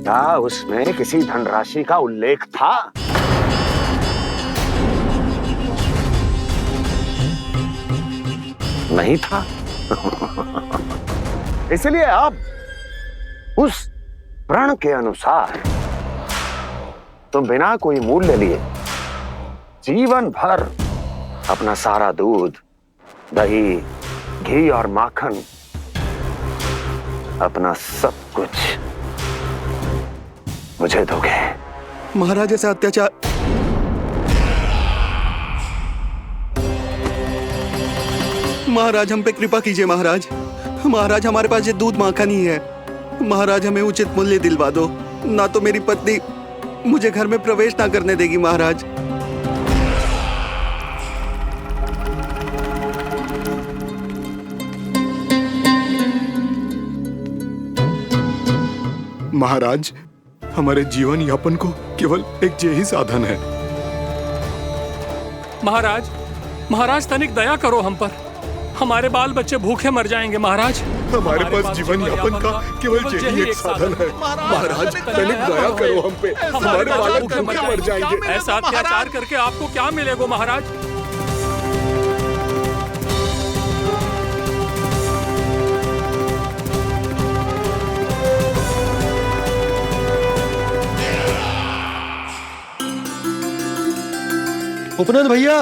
क्या उसमें किसी धनराशि का उल्लेख था? नहीं था। इसलिए अब उस प्रण के अनुसार तुम बिना कोई मूल्य लिए जीवन भर अपना सारा दूध, दही, घी और माखन, अपना सब कुछ मुझे दोगे।
महाराज ऐसा अत्याचार। महाराज हम पे कृपा कीजिए। महाराज, महाराज हमारे पास ये दूध माखन ही है। महाराज हमें उचित मूल्य दिलवा दो, ना तो मेरी पत्नी मुझे घर में प्रवेश ना करने देगी। महाराज,
महाराज हमारे जीवन यापन को केवल एक यही साधन है।
महाराज, महाराज तनिक दया करो हम पर। हमारे बाल बच्चे भूखे मर जाएंगे महाराज।
हमारे पास जीवन यापन का केवल यही एक साधन है। महाराज तनिक दया करो हम पे, हमारे बालक भूखे मर जाएंगे।
ऐसा अत्याचार करके आपको क्या मिलेगा महाराज?
उपनंद भैया,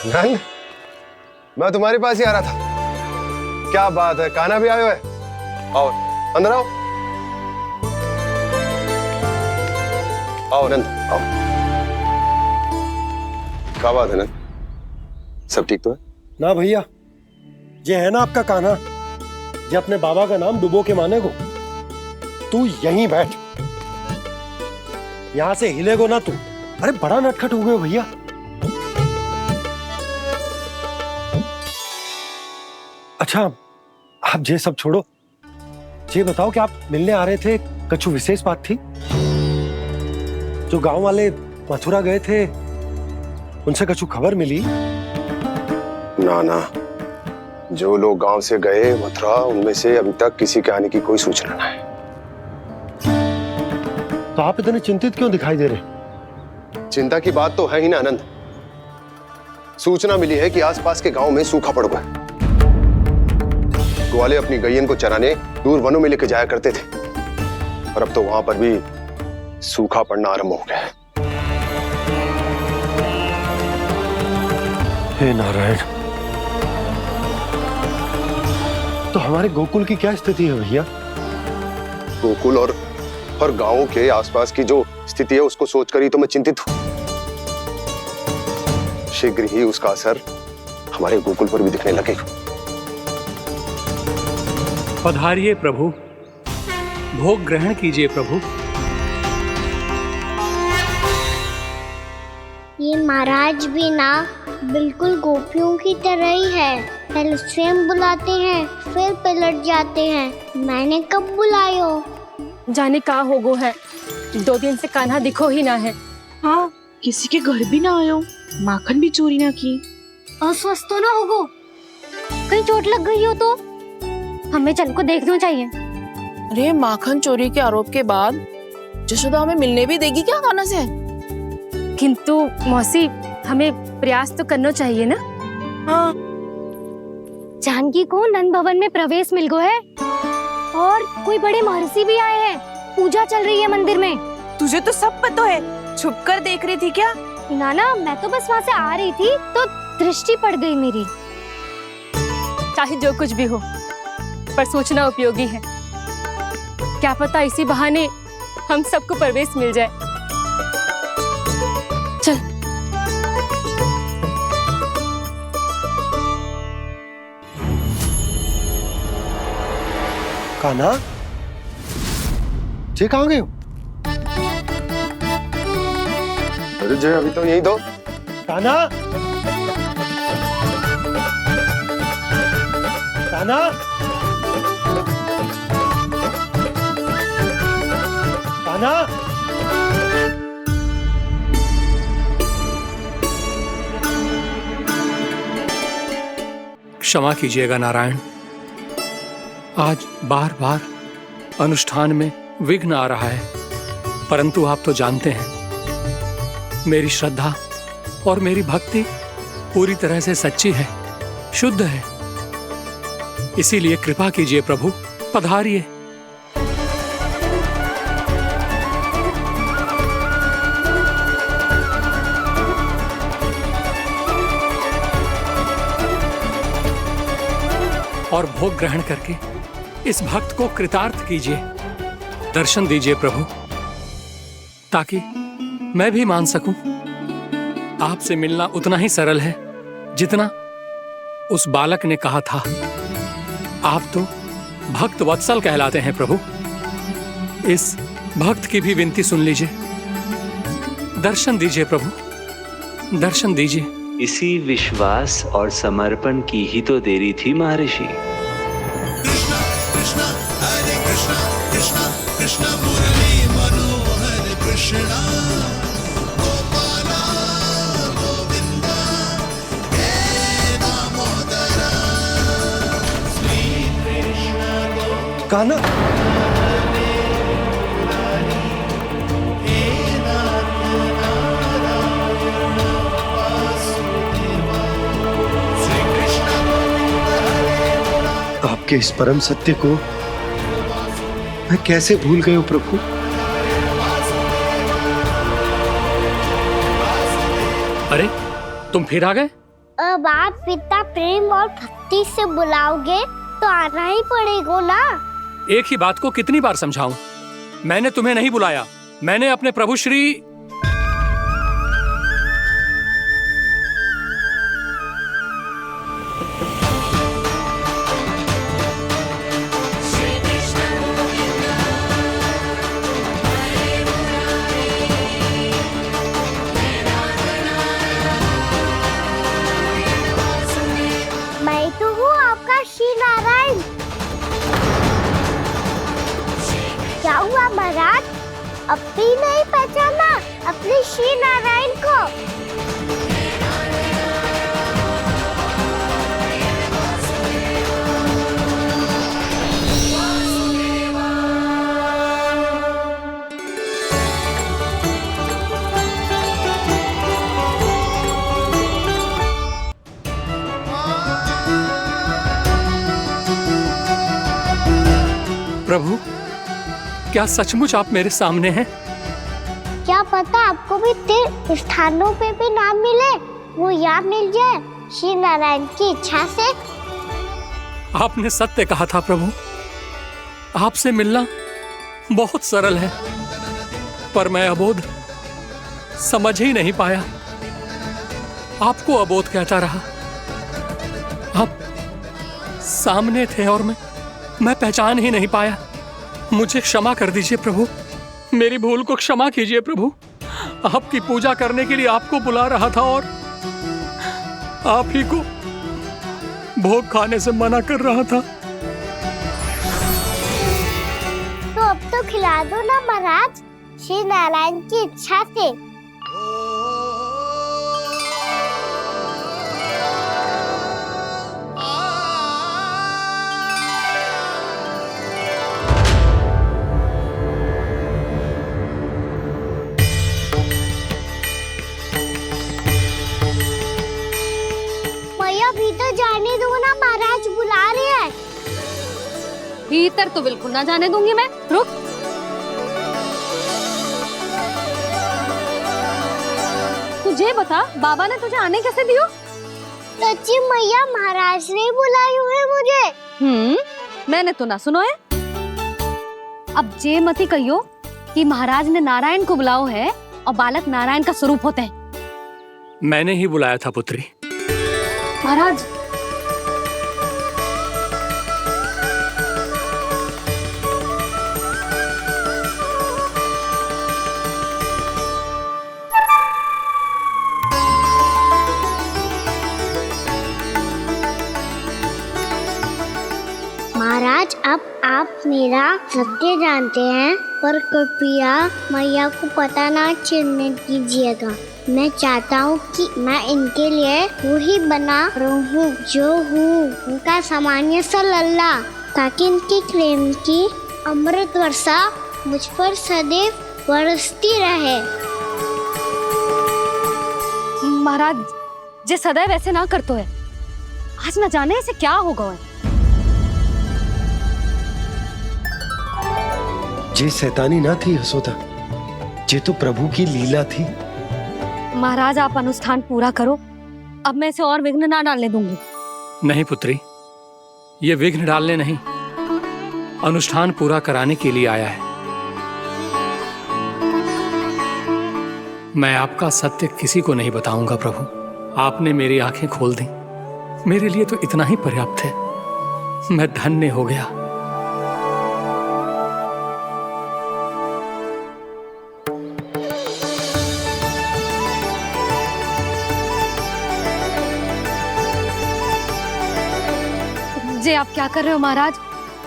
नंद, मैं तुम्हारे पास ही आ रहा था। क्या बात है, कान्हा भी आयो है? आओ अंदर आओ। आओ नंद आओ। क्या बात है नंद, सब ठीक तो है?
ना भैया, ये है ना आपका कान्हा, ये अपने बाबा का नाम डुबो के माने को। तू यहीं बैठ, यहां से हिलेगो ना तू। अरे बड़ा नटखट हो गए भैया। अच्छा, आप ये सब छोड़ो, ये बताओ कि आप मिलने आ रहे थे, कछु विशेष बात थी? जो गांव वाले मथुरा गए थे, उनसे कछु खबर मिली?
ना ना, जो लोग गांव से गए मथुरा, उनमें से अभी तक किसी के आने की कोई सूचना नहीं है।
तो आप इतने चिंतित क्यों दिखाई दे रहे?
चिंता की बात तो है ही ना आनंद। सूचना मिली है कि आसपास के गांव में सूखा पड़ गया है। ग्वाले अपनी गैयन को चराने दूर वनों में लेके जाया करते थे, और अब तो वहां पर भी सूखा पड़ना आरंभ हो गया है।
हे नारायण, तो हमारे गोकुल की क्या स्थिति है भैया?
गोकुल और गांवों के आसपास की जो स्थिति है उसको सोचकर ही तो मैं चिंतित हूं। शीघ्र ही उसका असर हमारे गोकुल पर भी दिखने लगेगा।
पधारिए प्रभु, भोग ग्रहण कीजिए प्रभु।
ये महाराज भी ना बिल्कुल गोपियों की तरह ही है। पहले स्वयं बुलाते हैं, फिर पलट जाते हैं। मैंने कब बुलायो?
जाने कहाँ हो गो है, 2 दिन से कान्हा दिखो ही ना है।
हाँ, किसी के घर भी ना आयो, माखन भी चोरी ना की।
अस्वस्थ तो ना होगो, कहीं चोट लग गई हो तो हमें चल को देखना चाहिए।
अरे माखन चोरी के आरोप के बाद जशोदा हमें मिलने भी देगी क्या कान्हा से?
किंतु मौसी, हमें प्रयास तो करना चाहिए ना।
हाँ।
जानकी को नंद भवन में प्रवेश मिल गो है, और कोई बड़े महर्षि भी आए हैं। पूजा चल रही है मंदिर में।
तुझे तो सब पता है, छुप कर देख रही थी क्या?
ना, मैं तो बस वहाँ से आ रही थी तो दृष्टि पड़ गई मेरी।
चाहे जो कुछ भी हो, पर सूचना उपयोगी है। क्या पता इसी बहाने हम सबको प्रवेश मिल जाए। चल।
कान्हा, जे कहाँ गए हो?
अरे जय, अभी तो यही दो।
कान्हा, कान्हा, कान्हा।
क्षमा कीजिएगा नारायण, आज बार बार अनुष्ठान में विघ्न आ रहा है, परंतु आप तो जानते हैं मेरी श्रद्धा और मेरी भक्ति पूरी तरह से सच्ची है, शुद्ध है। इसीलिए कृपा कीजिए प्रभु, पधारिए। और भोग ग्रहण करके इस भक्त को कृतार्थ कीजिए। दर्शन दीजिए प्रभु, ताकि मैं भी मान सकूं। आपसे मिलना उतना ही सरल है जितना उस बालक ने कहा था। आप तो भक्त वत्सल कहलाते हैं प्रभु। इस भक्त की भी विनती सुन लीजिए। दर्शन दीजिए प्रभु, दर्शन दीजिए।
इसी विश्वास और समर्पण की ही तो देरी थी महर्षि।
कृष्णा कृष्णा हरे कृष्णा, कृष्णा कृष्णा मुरली मनोहर कृष्णा, गोपाला गोविंदा हे दामोदरा, श्री कृष्ण
कान्हा, आपके इस परम सत्य को मैं कैसे भूल गया प्रभु?
अरे तुम फिर आ गए?
अब आप पिता प्रेम और भक्ति से बुलाओगे तो आना ही पड़ेगा ना।
एक ही बात को कितनी बार समझाऊं? मैंने तुम्हें नहीं बुलाया, मैंने अपने प्रभु श्री
मैं तो हूँ आपका श्री नारायण। क्या हुआ महाराज, अब भी नहीं पहचाना अपने श्री नारायण को?
प्रभु, क्या सचमुच आप मेरे सामने हैं?
क्या पता आपको भी तीर्थ स्थानों पे भी नाम मिले, वो यहाँ मिल जाए श्री नारायण की इच्छा से।
आपने सत्य कहा था प्रभु, आपसे मिलना बहुत सरल है, पर मैं अबोध समझ ही नहीं पाया। आपको अबोध कहता रहा। आप सामने थे और मैं पहचान ही नहीं पाया। मुझे क्षमा कर दीजिए प्रभु, मेरी भूल को क्षमा कीजिए प्रभु। आपकी पूजा करने के लिए आपको बुला रहा था और आप ही को भोग खाने से मना कर रहा था।
तो अब तो खिला दो ना महाराज, श्री नारायण की इच्छा से। भीतर जाने दो ना, महाराज बुला रहे हैं।
भीतर तो बिल्कुल ना जाने दूंगी मैं, रुक। तुझे बता, बाबा ने तुझे आने कैसे दियो?
सच्ची मैया, महाराज ने बुलाई हुई मुझे।
मैंने तो ना सुनो है। अब जे मती कहियो कि महाराज ने नारायण को बुलाओ है और बालक नारायण का स्वरूप होते हैं।
मैंने ही बुलाया था पुत्री।
महाराज,
महाराज, अब आप मेरा सत्य जानते हैं, पर कृपया मैया को पता ना चलने दीजिएगा। मैं चाहता हूँ कि मैं इनके लिए वही बना रहूँ जो हूँ, उनका सामान्य सा लल्ला, ताकि इनके प्रेम की अमृत वर्षा मुझ पर सदैव बरसती रहे।
महाराज, जे सदैव ऐसे ना करतो है, आज न जाने इसे क्या होगा है।
जे शैतानी ना थी यशोदा, जे तो प्रभु की लीला थी।
महाराज, आप अनुष्ठान पूरा करो, अब मैं इसे और विघ्न ना डालने दूंगी।
नहीं पुत्री, ये विघ्न डालने नहीं, अनुष्ठान पूरा कराने के लिए आया है। मैं आपका सत्य किसी को नहीं बताऊंगा प्रभु। आपने मेरी आंखें खोल दी, मेरे लिए तो इतना ही पर्याप्त है। मैं धन्य हो गया।
जे आप क्या कर रहे हो महाराज?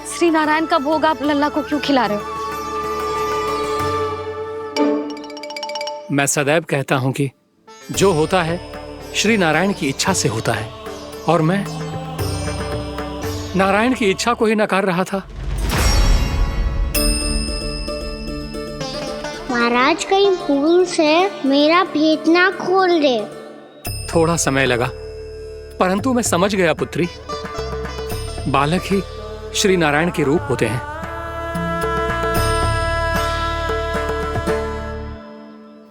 श्री नारायण का भोग आप लल्ला को क्यों खिला रहे हो?
मैं सदैव कहता हूं कि जो होता है श्री नारायण की इच्छा से होता है, और मैं नारायण की इच्छा को ही नकार रहा था।
महाराज, कहीं भूल से मेरा भेद ना खोल दे।
थोड़ा समय लगा, परंतु मैं समझ गया पुत्री। बालक ही श्री नारायण के रूप होते हैं।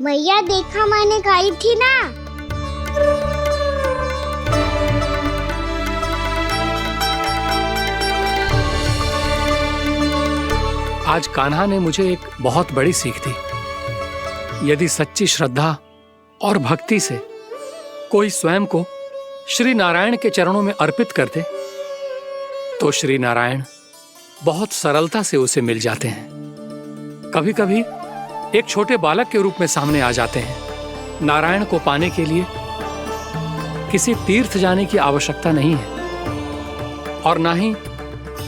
मैया, देखा मैंने खाई थी ना।
आज कान्हा ने मुझे एक बहुत बड़ी सीख दी। यदि सच्ची श्रद्धा और भक्ति से कोई स्वयं को श्री नारायण के चरणों में अर्पित कर दे, तो श्री नारायण बहुत सरलता से उसे मिल जाते हैं। कभी कभी एक छोटे बालक के रूप में सामने आ जाते हैं। नारायण को पाने के लिए किसी तीर्थ जाने की आवश्यकता नहीं है, और ना ही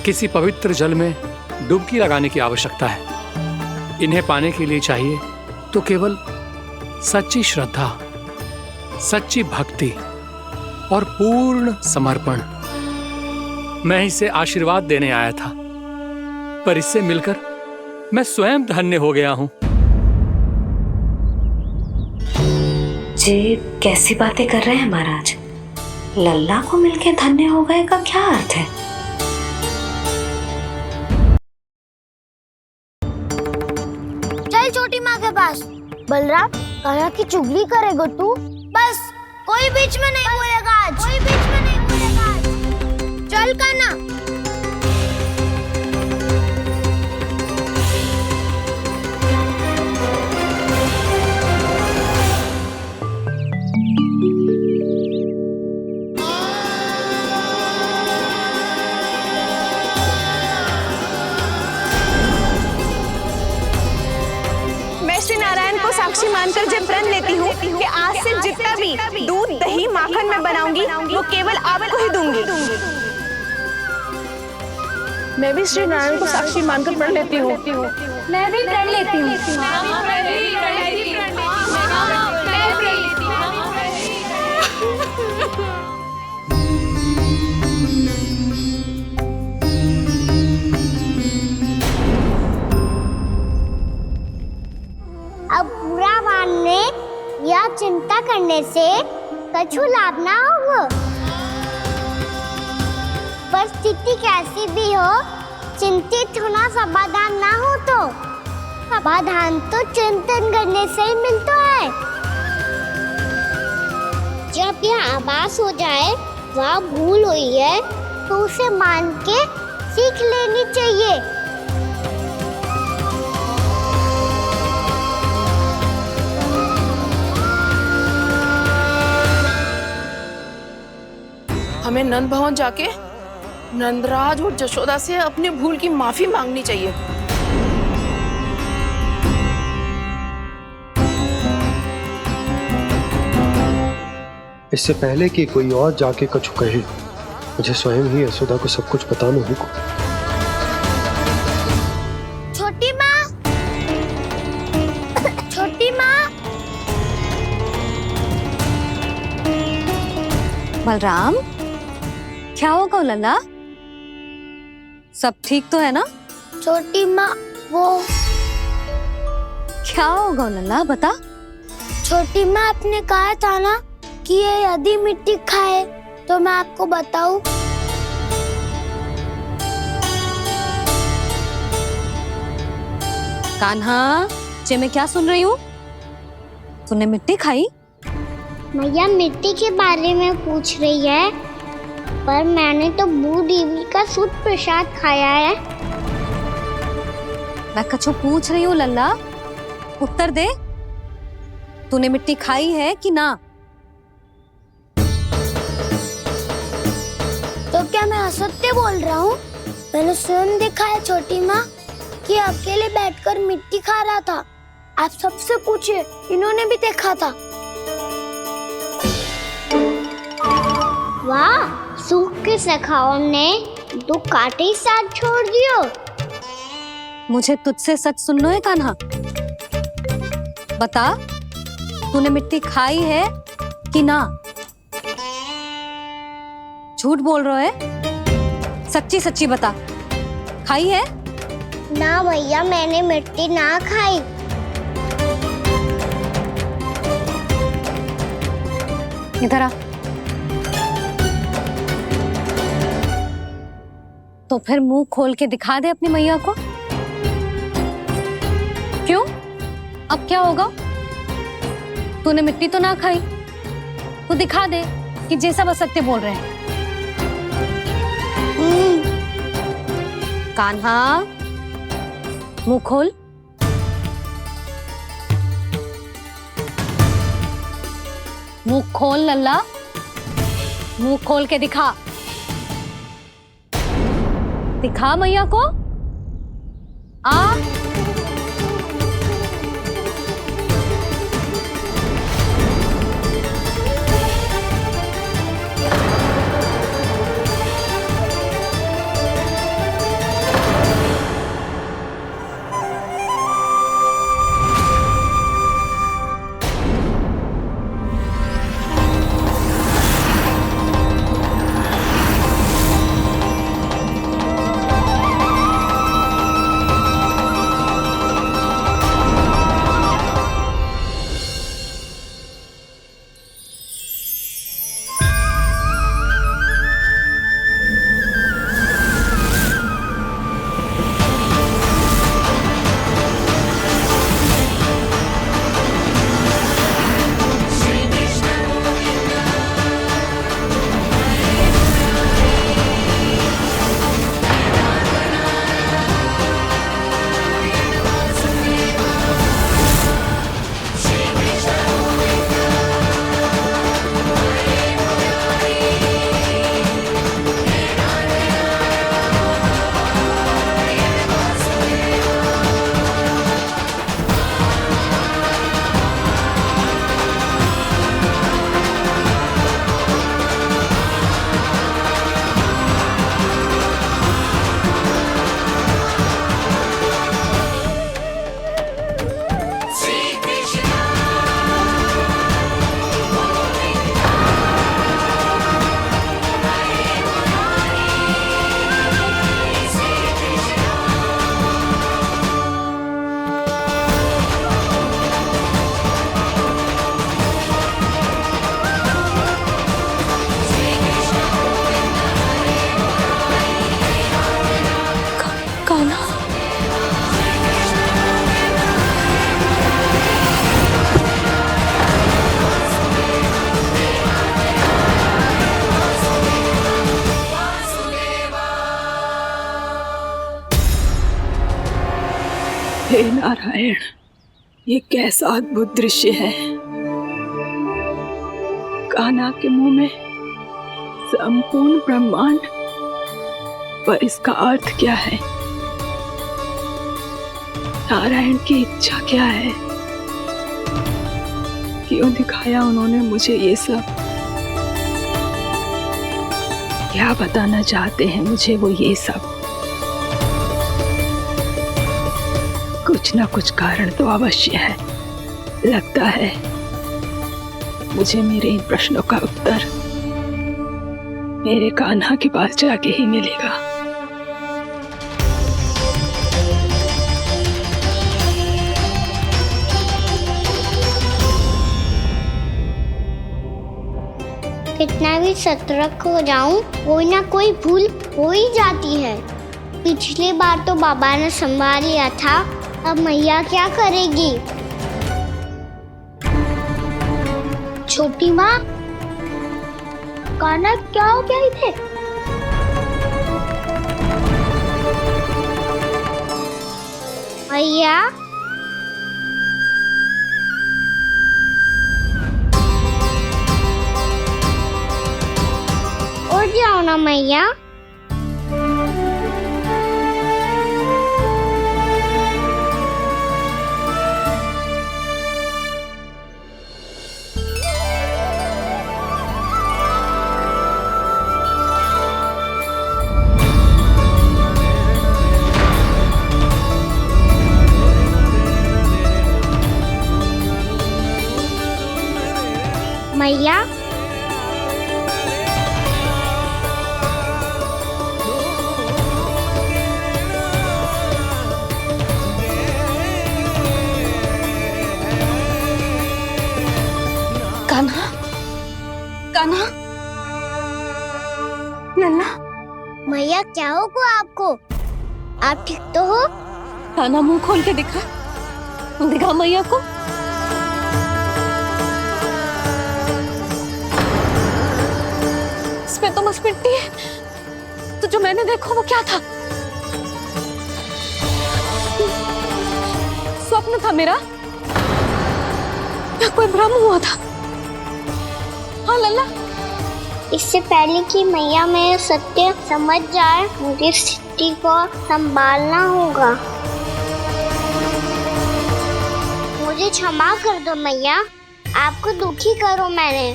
किसी पवित्र जल में डुबकी लगाने की आवश्यकता है। इन्हें पाने के लिए चाहिए तो केवल सच्ची श्रद्धा, सच्ची भक्ति और पूर्ण समर्पण। मैं इसे आशीर्वाद देने आया था, पर इससे मिलकर मैं स्वयं धन्य हो गया हूं।
जी कैसी बातें कर रहे हैं महाराज? लल्ला को मिलके धन्य हो गए का क्या अर्थ है?
पास। बलराम, कान्हा की चुगली करेगा तू? बस, कोई बीच में नहीं बोलेगा आज। कोई बीच में नहीं बोलेगा आज। चल कान्हा।
श्री नारायण को साक्षी मानकर जब प्रण लेती हूँ कि आज से जितना भी दूध, दही, माखन मैं बनाऊंगी वो केवल आपको ही दूंगी।
मैं भी श्री नारायण को साक्षी मानकर प्रण लेती हूँ।
मैं भी प्रण लेती हूँ।
अब बुरा मानने या चिंता करने से कछु लाभ ना होगा। परिस्थिति कैसी भी हो, चिंतित होना समाधान ना हो तो समाधान तो चिंतन करने से ही मिलता है। जब यह आभास हो जाए वह भूल हुई है तो उसे मान के सीख लेनी चाहिए।
हमें नंद भवन जाके नंदराज और जशोदा से अपनी भूल की माफी मांगनी चाहिए।
इससे पहले कि कोई और जाके कछु कहे, मुझे स्वयं ही यशोदा को सब कुछ बताना होगा।
छोटी माँ, छोटी माँ।
बलराम, क्या होगा लल्ला? सब ठीक तो है ना?
छोटी माँ, वो
क्या होगा लल्ला, बता।
छोटी माँ, आपने कहा था ना कि ये यदि मिट्टी खाए तो मैं आपको बताऊं।
कान्हा, जे मैं क्या सुन रही हूँ? तूने मिट्टी खाई?
मैया मिट्टी के बारे में पूछ रही है, पर मैंने तो भू देवी का शुद्ध प्रसाद खाया है।
मैं कछु पूछ रही हूँ लल्ला, उत्तर दे। तूने मिट्टी खाई है कि ना?
तो क्या मैं असत्य बोल रहा हूँ? मैंने स्वयं देखा है छोटी माँ कि अकेले बैठकर मिट्टी खा रहा था। आप सबसे पूछिए, इन्होंने भी देखा था। वाह, सूख के सखाओं ने दो कांटे ही साथ छोड़ दियो।
मुझे तुझसे सच सुनना है कान्हा। बता, तूने मिट्टी खाई है कि ना? झूठ बोल रहा है, सच्ची सच्ची बता, खाई है?
ना भैया, मैंने मिट्टी ना खाई।
इधर आ। तो फिर मुंह खोल के दिखा दे अपनी मैया को। क्यों? अब क्या होगा? तूने मिट्टी तो ना खाई, तो दिखा दे कि जे सब असत्य बोल रहे हैं। कान्हा, मुंह खोल। मुंह खोल लल्ला, मुंह खोल के दिखा। दिखा मैया को। आ
हे नारायण, ये कैसा अद्भुत दृश्य है। कान्हा के मुंह में संपूर्ण ब्रह्मांड, पर इसका अर्थ क्या है? नारायण की इच्छा क्या है? क्यों दिखाया उन्होंने मुझे ये सब? क्या बताना चाहते हैं मुझे वो ये सब? कुछ ना कुछ कारण तो अवश्य है। लगता है मुझे मेरे इन प्रश्नों का उत्तर मेरे कान्हा के पास जाके ही मिलेगा।
कितना भी सतर्क हो जाऊं, कोई ना कोई भूल हो ही जाती है। पिछली बार तो बाबा ने संभाल लिया था, अब मैया क्या करेगी? छोटी माँ, कान्हा क्या हो गया इधर? मैया, उठ जाओ ना मैया। मैया,
कान्हा, कान्हा, लल्ला।
मैया क्या होगा आपको? आप ठीक तो हो?
कान्हा मुंह खोल के दिखा, दिखा मैया को। इसमें तो बस मिट्टी है, तो जो मैंने देखा वो क्या था? स्वप्न था मेरा या कोई भ्रम हुआ था? हाँ लल्ला,
इससे पहले कि मैया मेरे सत्य समझ जाए, मुझे स्थिति को संभालना होगा। मुझे क्षमा कर दो मैया, आपको दुखी करो मैंने,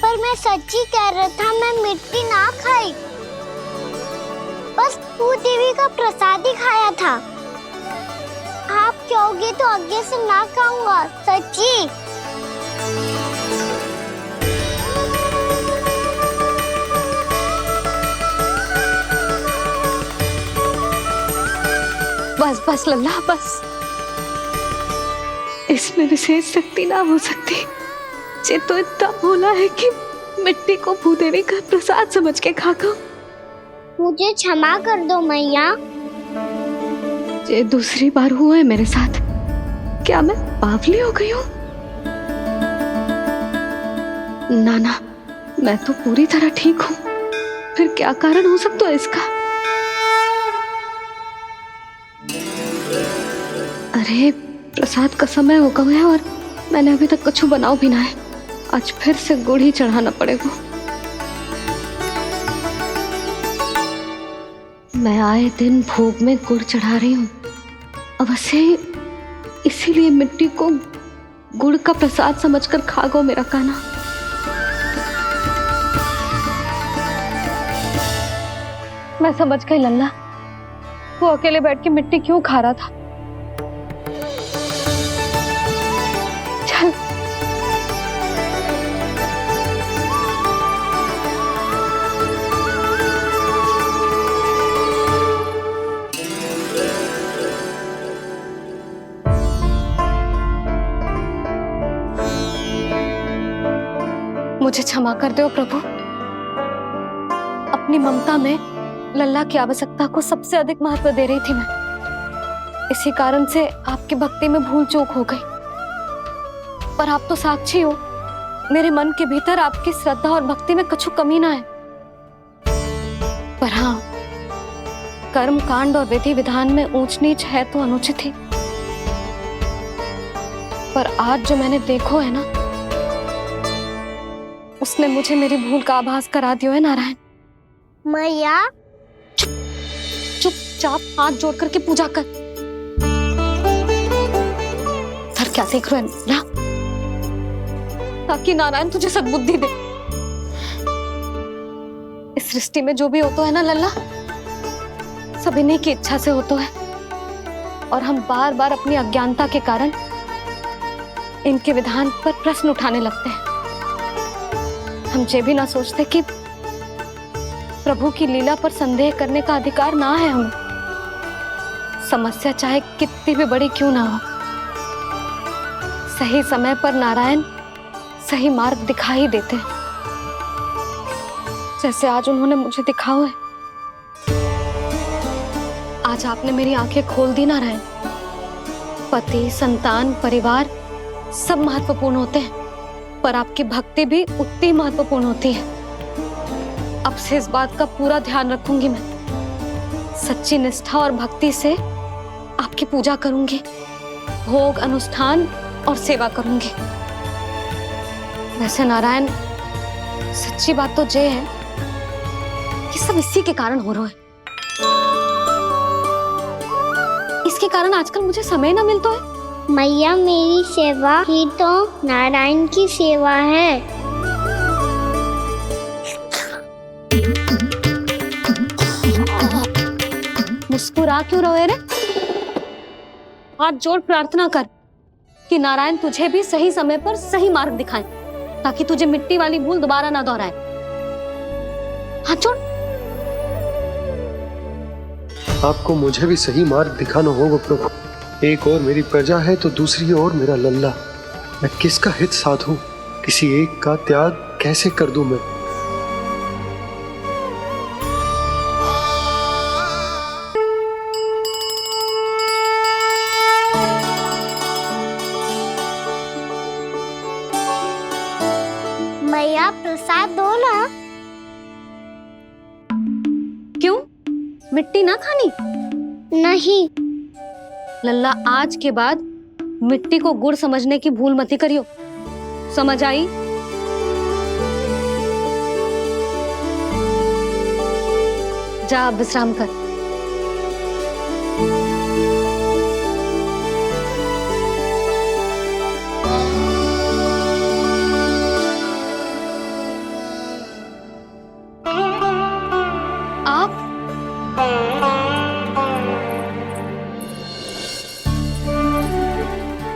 पर मैं सच्ची कह रहा था, मैं मिट्टी ना खाई, बस तू देवी का प्रसाद ही खाया था। आप कहोगे तो आगे से ना खाऊंगा, सच्ची।
बस बस लल्ला, बस। इसमें विशेष शक्ति ना हो सकती। ये तो इतना भोला है कि मिट्टी को भूदेवी का प्रसाद समझ के खा गया।
मुझे क्षमा कर दो मैया।
ये दूसरी बार हुआ है मेरे साथ। क्या मैं बावली हो गई हूँ? ना, मैं तो पूरी तरह ठीक हूँ। फिर क्या कारण हो सकता है इसका? अरे प्रसाद का समय हो गया है और मैंने अभी तक कुछ बनाओ भी ना है। आज फिर से गुड़ ही चढ़ाना पड़ेगा। मैं आए दिन भोग में गुड़ चढ़ा रही हूँ, अवश्य इसीलिए मिट्टी को गुड़ का प्रसाद समझकर खा गो मेरा कान्हा। मैं समझ गई लल्ला, वो अकेले बैठ के मिट्टी क्यों खा रहा था। चल मुझे क्षमा कर दो प्रभु। अपनी ममता में लल्ला की आवश्यकता को सबसे अधिक महत्व दे रही थी मैं। इसी कारण से आपकी भक्ति में भूल चूक हो गई। पर आप तो साक्षी हो, मेरे मन के भीतर आपकी श्रद्धा और भक्ति में कछु कमी ना है। पर हाँ, कर्म कांड और विधि विधान में ऊंच नीच है तो अनुचित ही। पर आज जो मैंने देखो है ना, उसने मुझे मेरी भूल का आभास करा दियो है नारायण।
मैया
चुपचाप हाथ जोड़ करके पूजा कर। सर क्या देख रहे हो ना, ताकि नारायण तुझे सद्बुद्धि दे। इस सृष्टि में जो भी होता है ना लल्ला, सब इन्हीं की इच्छा से होता है, और हम बार बार अपनी अज्ञानता के कारण इनके विधान पर प्रश्न उठाने लगते हैं। हम ये भी ना सोचते कि प्रभु की लीला पर संदेह करने का अधिकार ना है हमें। समस्या चाहे कितनी भी बड़ी क्यों ना हो, सही समय पर नारायण सही मार्ग दिखा ही देते हैं, जैसे आज उन्होंने मुझे दिखाओ है। आज आपने मेरी आंखें खोल दी नारायण। पति, संतान, परिवार सब महत्वपूर्ण होते हैं, पर आपकी भक्ति भी उतनी महत्वपूर्ण होती है। अब से इस बात का पूरा ध्यान रखूंगी मैं। सच्ची निष्ठा और भक्ति से आपकी पूजा करूंगी, भोग, अनुष्ठान और सेवा करूंगी। वैसे नारायण, सच्ची बात तो ये है कि सब इसी के कारण हो रहा है। इसके कारण आजकल मुझे समय ना मिलता है।
मैया, मेरी सेवा ही तो नारायण की सेवा है।
मुस्कुरा क्यों रहे रे? हाथ जोड़ प्रार्थना कर कि नारायण तुझे भी सही समय पर सही मार्ग दिखाएं, ताकि तुझे मिट्टी वाली भूल दोबारा ना दोहराए। हाथ जोड़।
आपको मुझे भी सही मार्ग दिखाना होगा प्रभु। एक और मेरी प्रजा है तो दूसरी ओर मेरा लल्ला। मैं किसका हित साधूं? किसी एक का त्याग कैसे कर दूं मैं?
मैया, प्रसाद दो ना।
क्यों? मिट्टी ना खानी?
नहीं।
लल्ला, आज के बाद मिट्टी को गुड़ समझने की भूल मत करियो। समझ आई? जा विश्राम कर। आप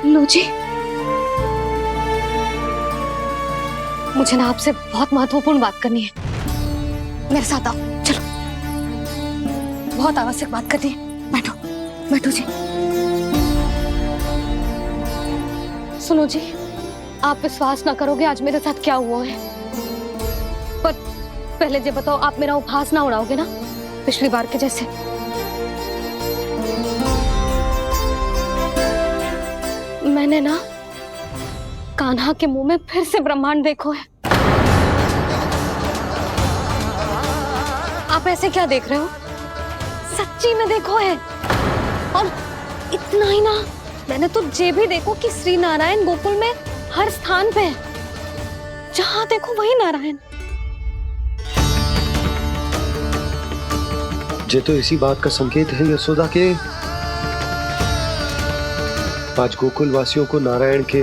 लो जी, मुझे ना आपसे बहुत महत्वपूर्ण बात करनी है। मेरे साथ आओ, चलो। बहुत आवश्यक बात करनी है। बैठो, बैठो जी। सुनो जी, आप विश्वास ना करोगे आज मेरे साथ क्या हुआ है। पर पहले ये बताओ, आप मेरा उपहास ना उड़ाओगे ना, पिछली बार के जैसे? मैंने ना कान्हा के मुंह में फिर से ब्रह्मांड देखो है। आप ऐसे क्या देख रहे हो? सच्ची में देखो है। और इतना ही ना, मैंने तो ये भी देखो कि श्री नारायण गोकुल में हर स्थान पे है। जहां देखो वही नारायण।
ये तो इसी बात का संकेत है यशोदा के आज गोकुल वासियों को नारायण के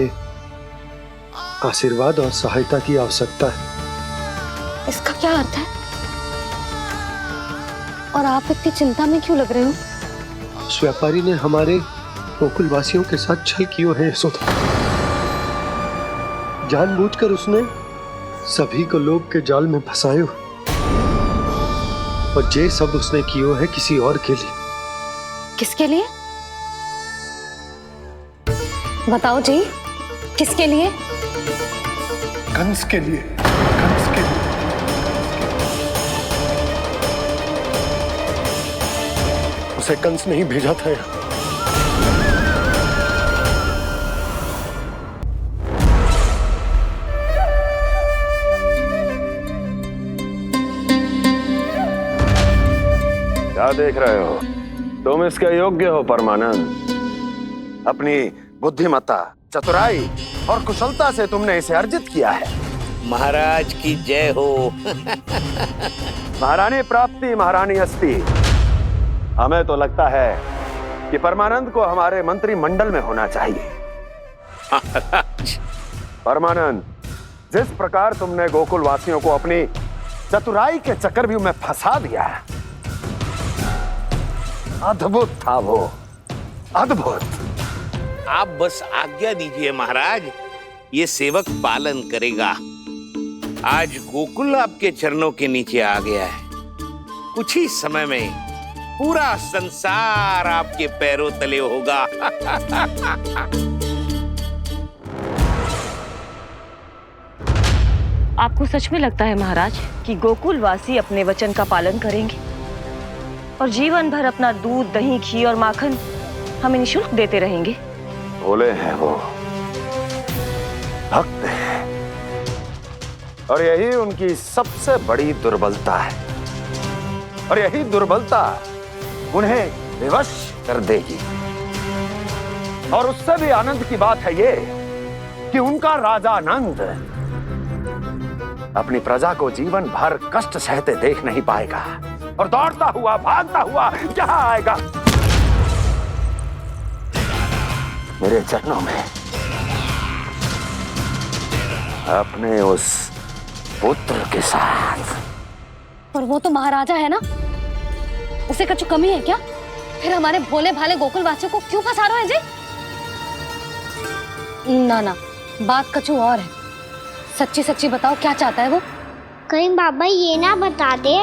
आशीर्वाद और सहायता की आवश्यकता है।
इसका क्या अर्थ है? और आप इतनी चिंता में क्यों लग रहे हो?
उस व्यापारी ने हमारे गोकुल वासियों के साथ छल किया है यशोदा। जानबूझकर उसने सभी को लोभ के जाल में फंसायो, और ये सब उसने किया है किसी और के लिए।
किसके लिए? बताओ जी, किसके लिए?
कंस के लिए। कंस के लिए। उसे कंस नहीं भेजा था यहाँ।
क्या देख रहे हो? तुम इसके योग्य हो परमानंद। अपनी बुद्धिमत्ता चतुराई और कुशलता से तुमने इसे अर्जित किया है।
महाराज की जय हो।
महारानी प्राप्ति महारानी अस्ति। हमें तो लगता है कि परमानंद को हमारे मंत्रिमंडल में होना चाहिए। परमानंद, जिस प्रकार तुमने गोकुल वासियों को अपनी चतुराई के चक्रव्यूह में फंसा दिया है, अद्भुत था वो, अद्भुत।
आप बस आज्ञा दीजिए महाराज, ये सेवक पालन करेगा। आज गोकुल आपके चरणों के नीचे आ गया है। कुछ ही समय में पूरा संसार आपके पैरों तले होगा।
आपको सच में लगता है महाराज कि गोकुल वासी अपने वचन का पालन करेंगे और जीवन भर अपना दूध, दही, घी और माखन हमें निःशुल्क देते रहेंगे?
भोले हैं वो, भक्त हैं, और यही उनकी सबसे बड़ी दुर्बलता है। और यही दुर्बलता उन्हें विवश कर देगी। और उससे भी आनंद की बात है ये कि उनका राजा नंद अपनी प्रजा को जीवन भर कष्ट सहते देख नहीं पाएगा और दौड़ता हुआ, भागता हुआ यहाँ आएगा मेरे चरणों में, अपने उस पुत्र के साथ।
पर वो तो महाराजा है ना, उसे कुछ कमी है क्या? फिर हमारे भोले भाले गोकुल वासियों को क्यों फंसा रहे हैं जी? ना ना, बात कुछ और है। सच्ची सच्ची बताओ, क्या चाहता है वो?
कहीं बाबा ये ना बता दे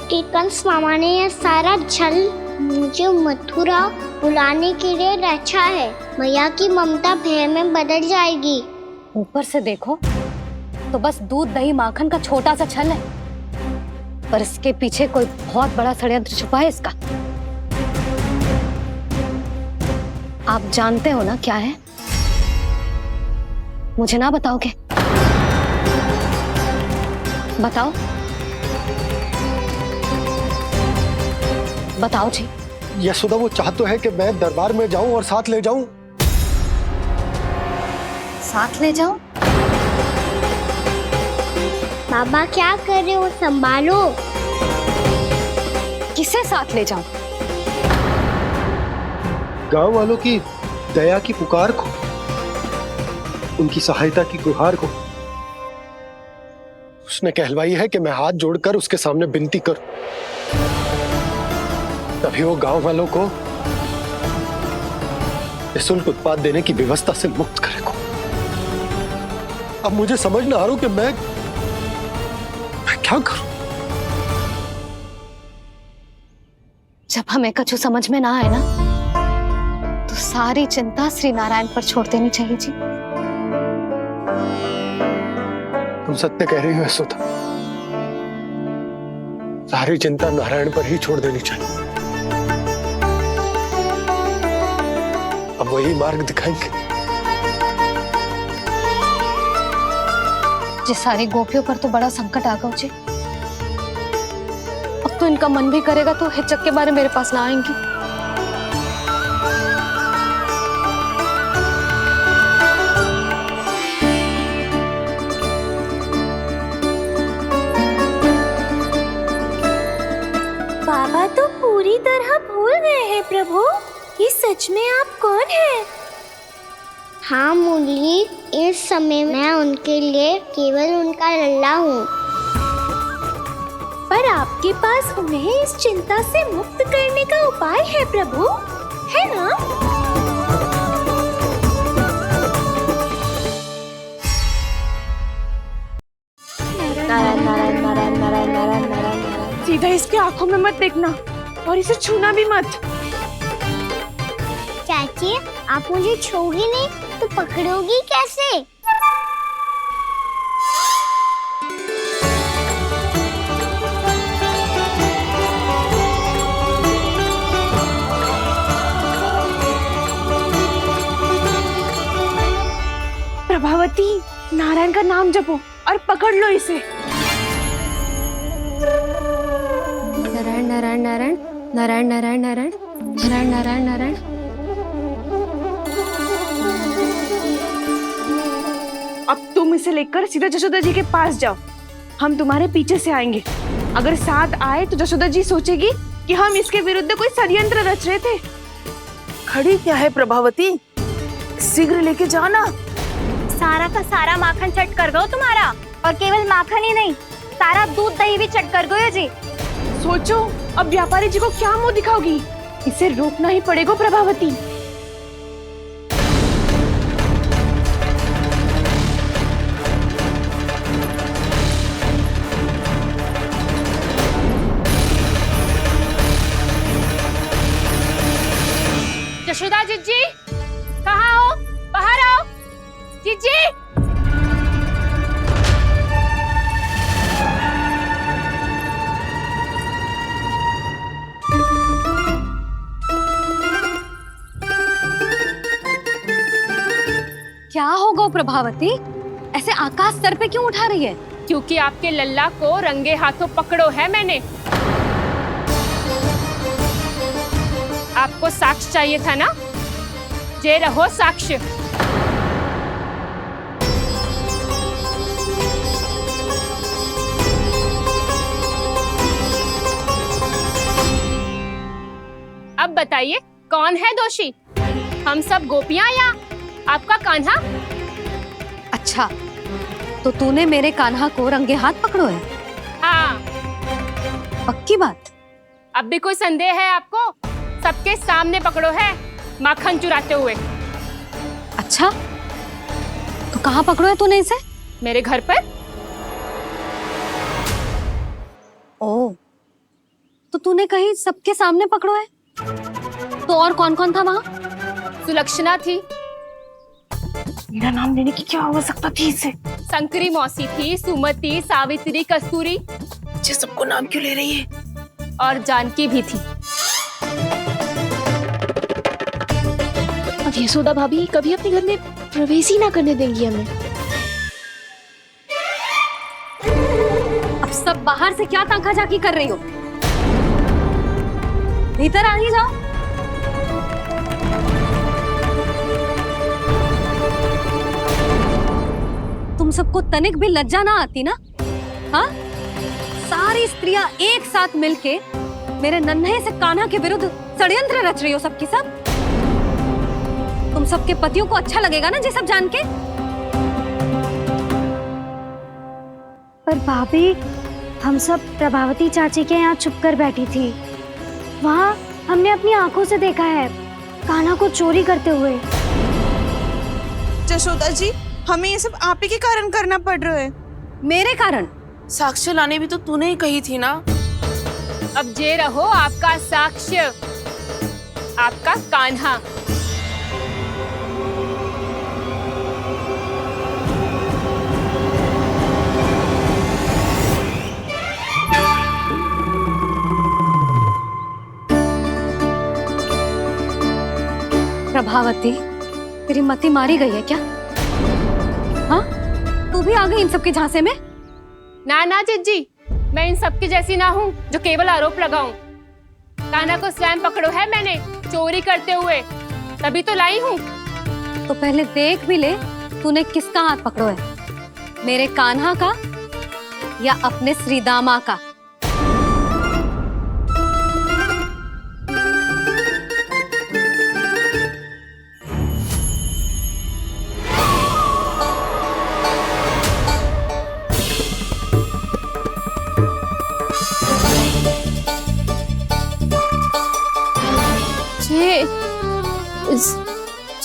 कि कंस मामा ने यह सारा छल मुझे मथुरा बुलाने के लिए रचा है। मैया की ममता भय में बदल जाएगी।
ऊपर से देखो तो बस दूध, दही, माखन का छोटा सा छल है, पर इसके पीछे कोई बहुत बड़ा षड्यंत्र छुपा है इसका। आप जानते हो ना क्या है? मुझे ना बताओगे? बताओ बताओ जी।
यशोदा, वो चाह तो है कि मैं दरबार में जाऊं और साथ ले जाऊं।
साथ ले जाऊं?
बाबा क्या कर रहे हो, संभालो।
किसे साथ ले जाऊं?
गांव वालों की दया की पुकार को, उनकी सहायता की गुहार को। उसने कहलवाई है कि मैं हाथ जोड़कर उसके सामने विनती करूं, तभी वो गांव वालों को निःशुल्क उत्पाद देने की व्यवस्था से मुक्त करेगा। अब मुझे समझ ना आ रहा कि मैं क्या करूं।
जब हमें कछु समझ में ना आए ना, तो सारी चिंता श्री नारायण पर छोड़ देनी चाहिए जी।
तुम सत्य कह रही हो यशोदा, सारी चिंता नारायण पर ही छोड़ देनी चाहिए। अब वही मार्ग दिखाएंगे।
जी सारी गोपियों पर तो बड़ा संकट आ गया जी। अब तो इनका मन भी करेगा तो हिचक के बारे मेरे पास ना आएंगी।
बाबा तो पूरी तरह भूल गए हैं प्रभु, ये सच में आप कौन हैं?
हाँ मुरली, इस समय मैं उनके लिए केवल उनका लल्ला हूँ।
पर आपके पास उन्हें इस चिंता से मुक्त करने का उपाय है प्रभु, है ना?
नारायण नारायण नारायण नारायण नारायण नारायण।
सीधा इसके आंखों में मत देखना और इसे छूना भी मत।
चाची, आप मुझे छोड़ोगी नहीं तो पकड़ोगी कैसे?
प्रभावती, नारायण का नाम जपो और पकड़ लो इसे।
नारायण नारायण नारायण नारायण नारायण नारायण नारायण नारायण नारायण।
तुम इसे लेकर सीधा जशोदा जी के पास जाओ, हम तुम्हारे पीछे से आएंगे। अगर साथ आए तो जशोदा जी सोचेगी कि हम इसके विरुद्ध कोई षड्यंत्र रच रहे थे।
खड़ी क्या है प्रभावती, शीघ्र लेके जाना।
सारा का सारा माखन चट कर गयो तुम्हारा, और केवल माखन ही नहीं, सारा दूध दही भी चट कर गयो जी।
सोचो अब व्यापारी जी को क्या मुंह दिखाओगी, इसे रोकना ही पड़ेगा प्रभावती।
जशोदा जीजी, कहाँ हो? बाहर आओ जीजी।
क्या होगा प्रभावती, ऐसे आकाश सर पे क्यों उठा रही है?
क्योंकि आपके लल्ला को रंगे हाथों पकड़ो है मैंने। आपको साक्ष्य चाहिए था ना, जे रहो साक्ष्य। अब बताइए कौन है दोषी, हम सब गोपियां या आपका कान्हा?
अच्छा, तो तूने मेरे कान्हा को रंगे हाथ पकड़ो है?
हाँ।
पक्की बात?
अब भी कोई संदेह है आपको? सबके सामने पकड़ो है माखन चुराते हुए।
अच्छा, तो कहाँ पकड़ो है तूने इसे?
मेरे घर पर।
ओ, तो तूने कहीं सबके सामने पकड़ो है? तो और कौन कौन था वहाँ?
सुलक्षणा थी।
मेरा नाम लेने की क्या आवश्यकता थी इसे?
संकरी मौसी थी, सुमति, सावित्री, कस्तूरी।
ये सबको नाम क्यों ले रही है?
और जानकी भी थी।
अब यशोदा भाभी कभी अपने घर में प्रवेश ही ना करने देंगी हमें।
अब सब बाहर से क्या ताका झाकी कर रही हो? भीतर आ ही जाओ। तुम सबको तनिक भी लज्जा ना आती ना? हाँ? सारी स्त्रियां एक साथ मिलके मेरे नन्हे से कान्हा के विरुद्ध षड्यंत्र रच रही हो सबकी सब। तुम सबके पतियों को अच्छा लगेगा ना ये सब जान के?
पर भाभी, हम सब प्रभावती चाची के यहाँ छुप कर बैठी थी। वहाँ हमने अपनी आंखों से देखा है कान्हा को चोरी करते हुए।
जशोदा जी, हमें ये सब आप ही के कारण करना पड़ रहा है।
मेरे कारण?
साक्ष्य लाने भी तो तूने ही कही थी ना।
अब जे रहो आपका साक्ष्य, आपका कान्हा।
प्रभावती, तेरी मति मारी गई है क्या? हाँ? तू भी आ गई इन सबके झांसे में?
ना ना जीजी, मैं इन सबकी जैसी ना हूँ जो केवल आरोप लगाऊं। कान्हा को स्वयं पकड़ो है मैंने चोरी करते हुए, तभी तो लाई हूँ।
तो पहले देख भी ले तूने किसका हाथ पकड़ो है, मेरे कान्हा का या अपने श्रीदामा का?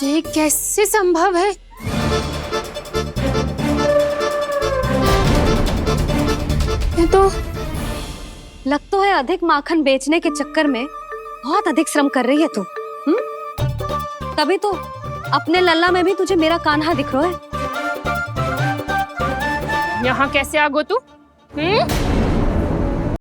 ये कैसे संभव है? ये तो
लग तो है अधिक माखन बेचने के चक्कर में बहुत अधिक श्रम कर रही है तू। तभी तो अपने लल्ला में भी तुझे मेरा कान्हा दिख रहा है।
यहाँ कैसे आ गो तू?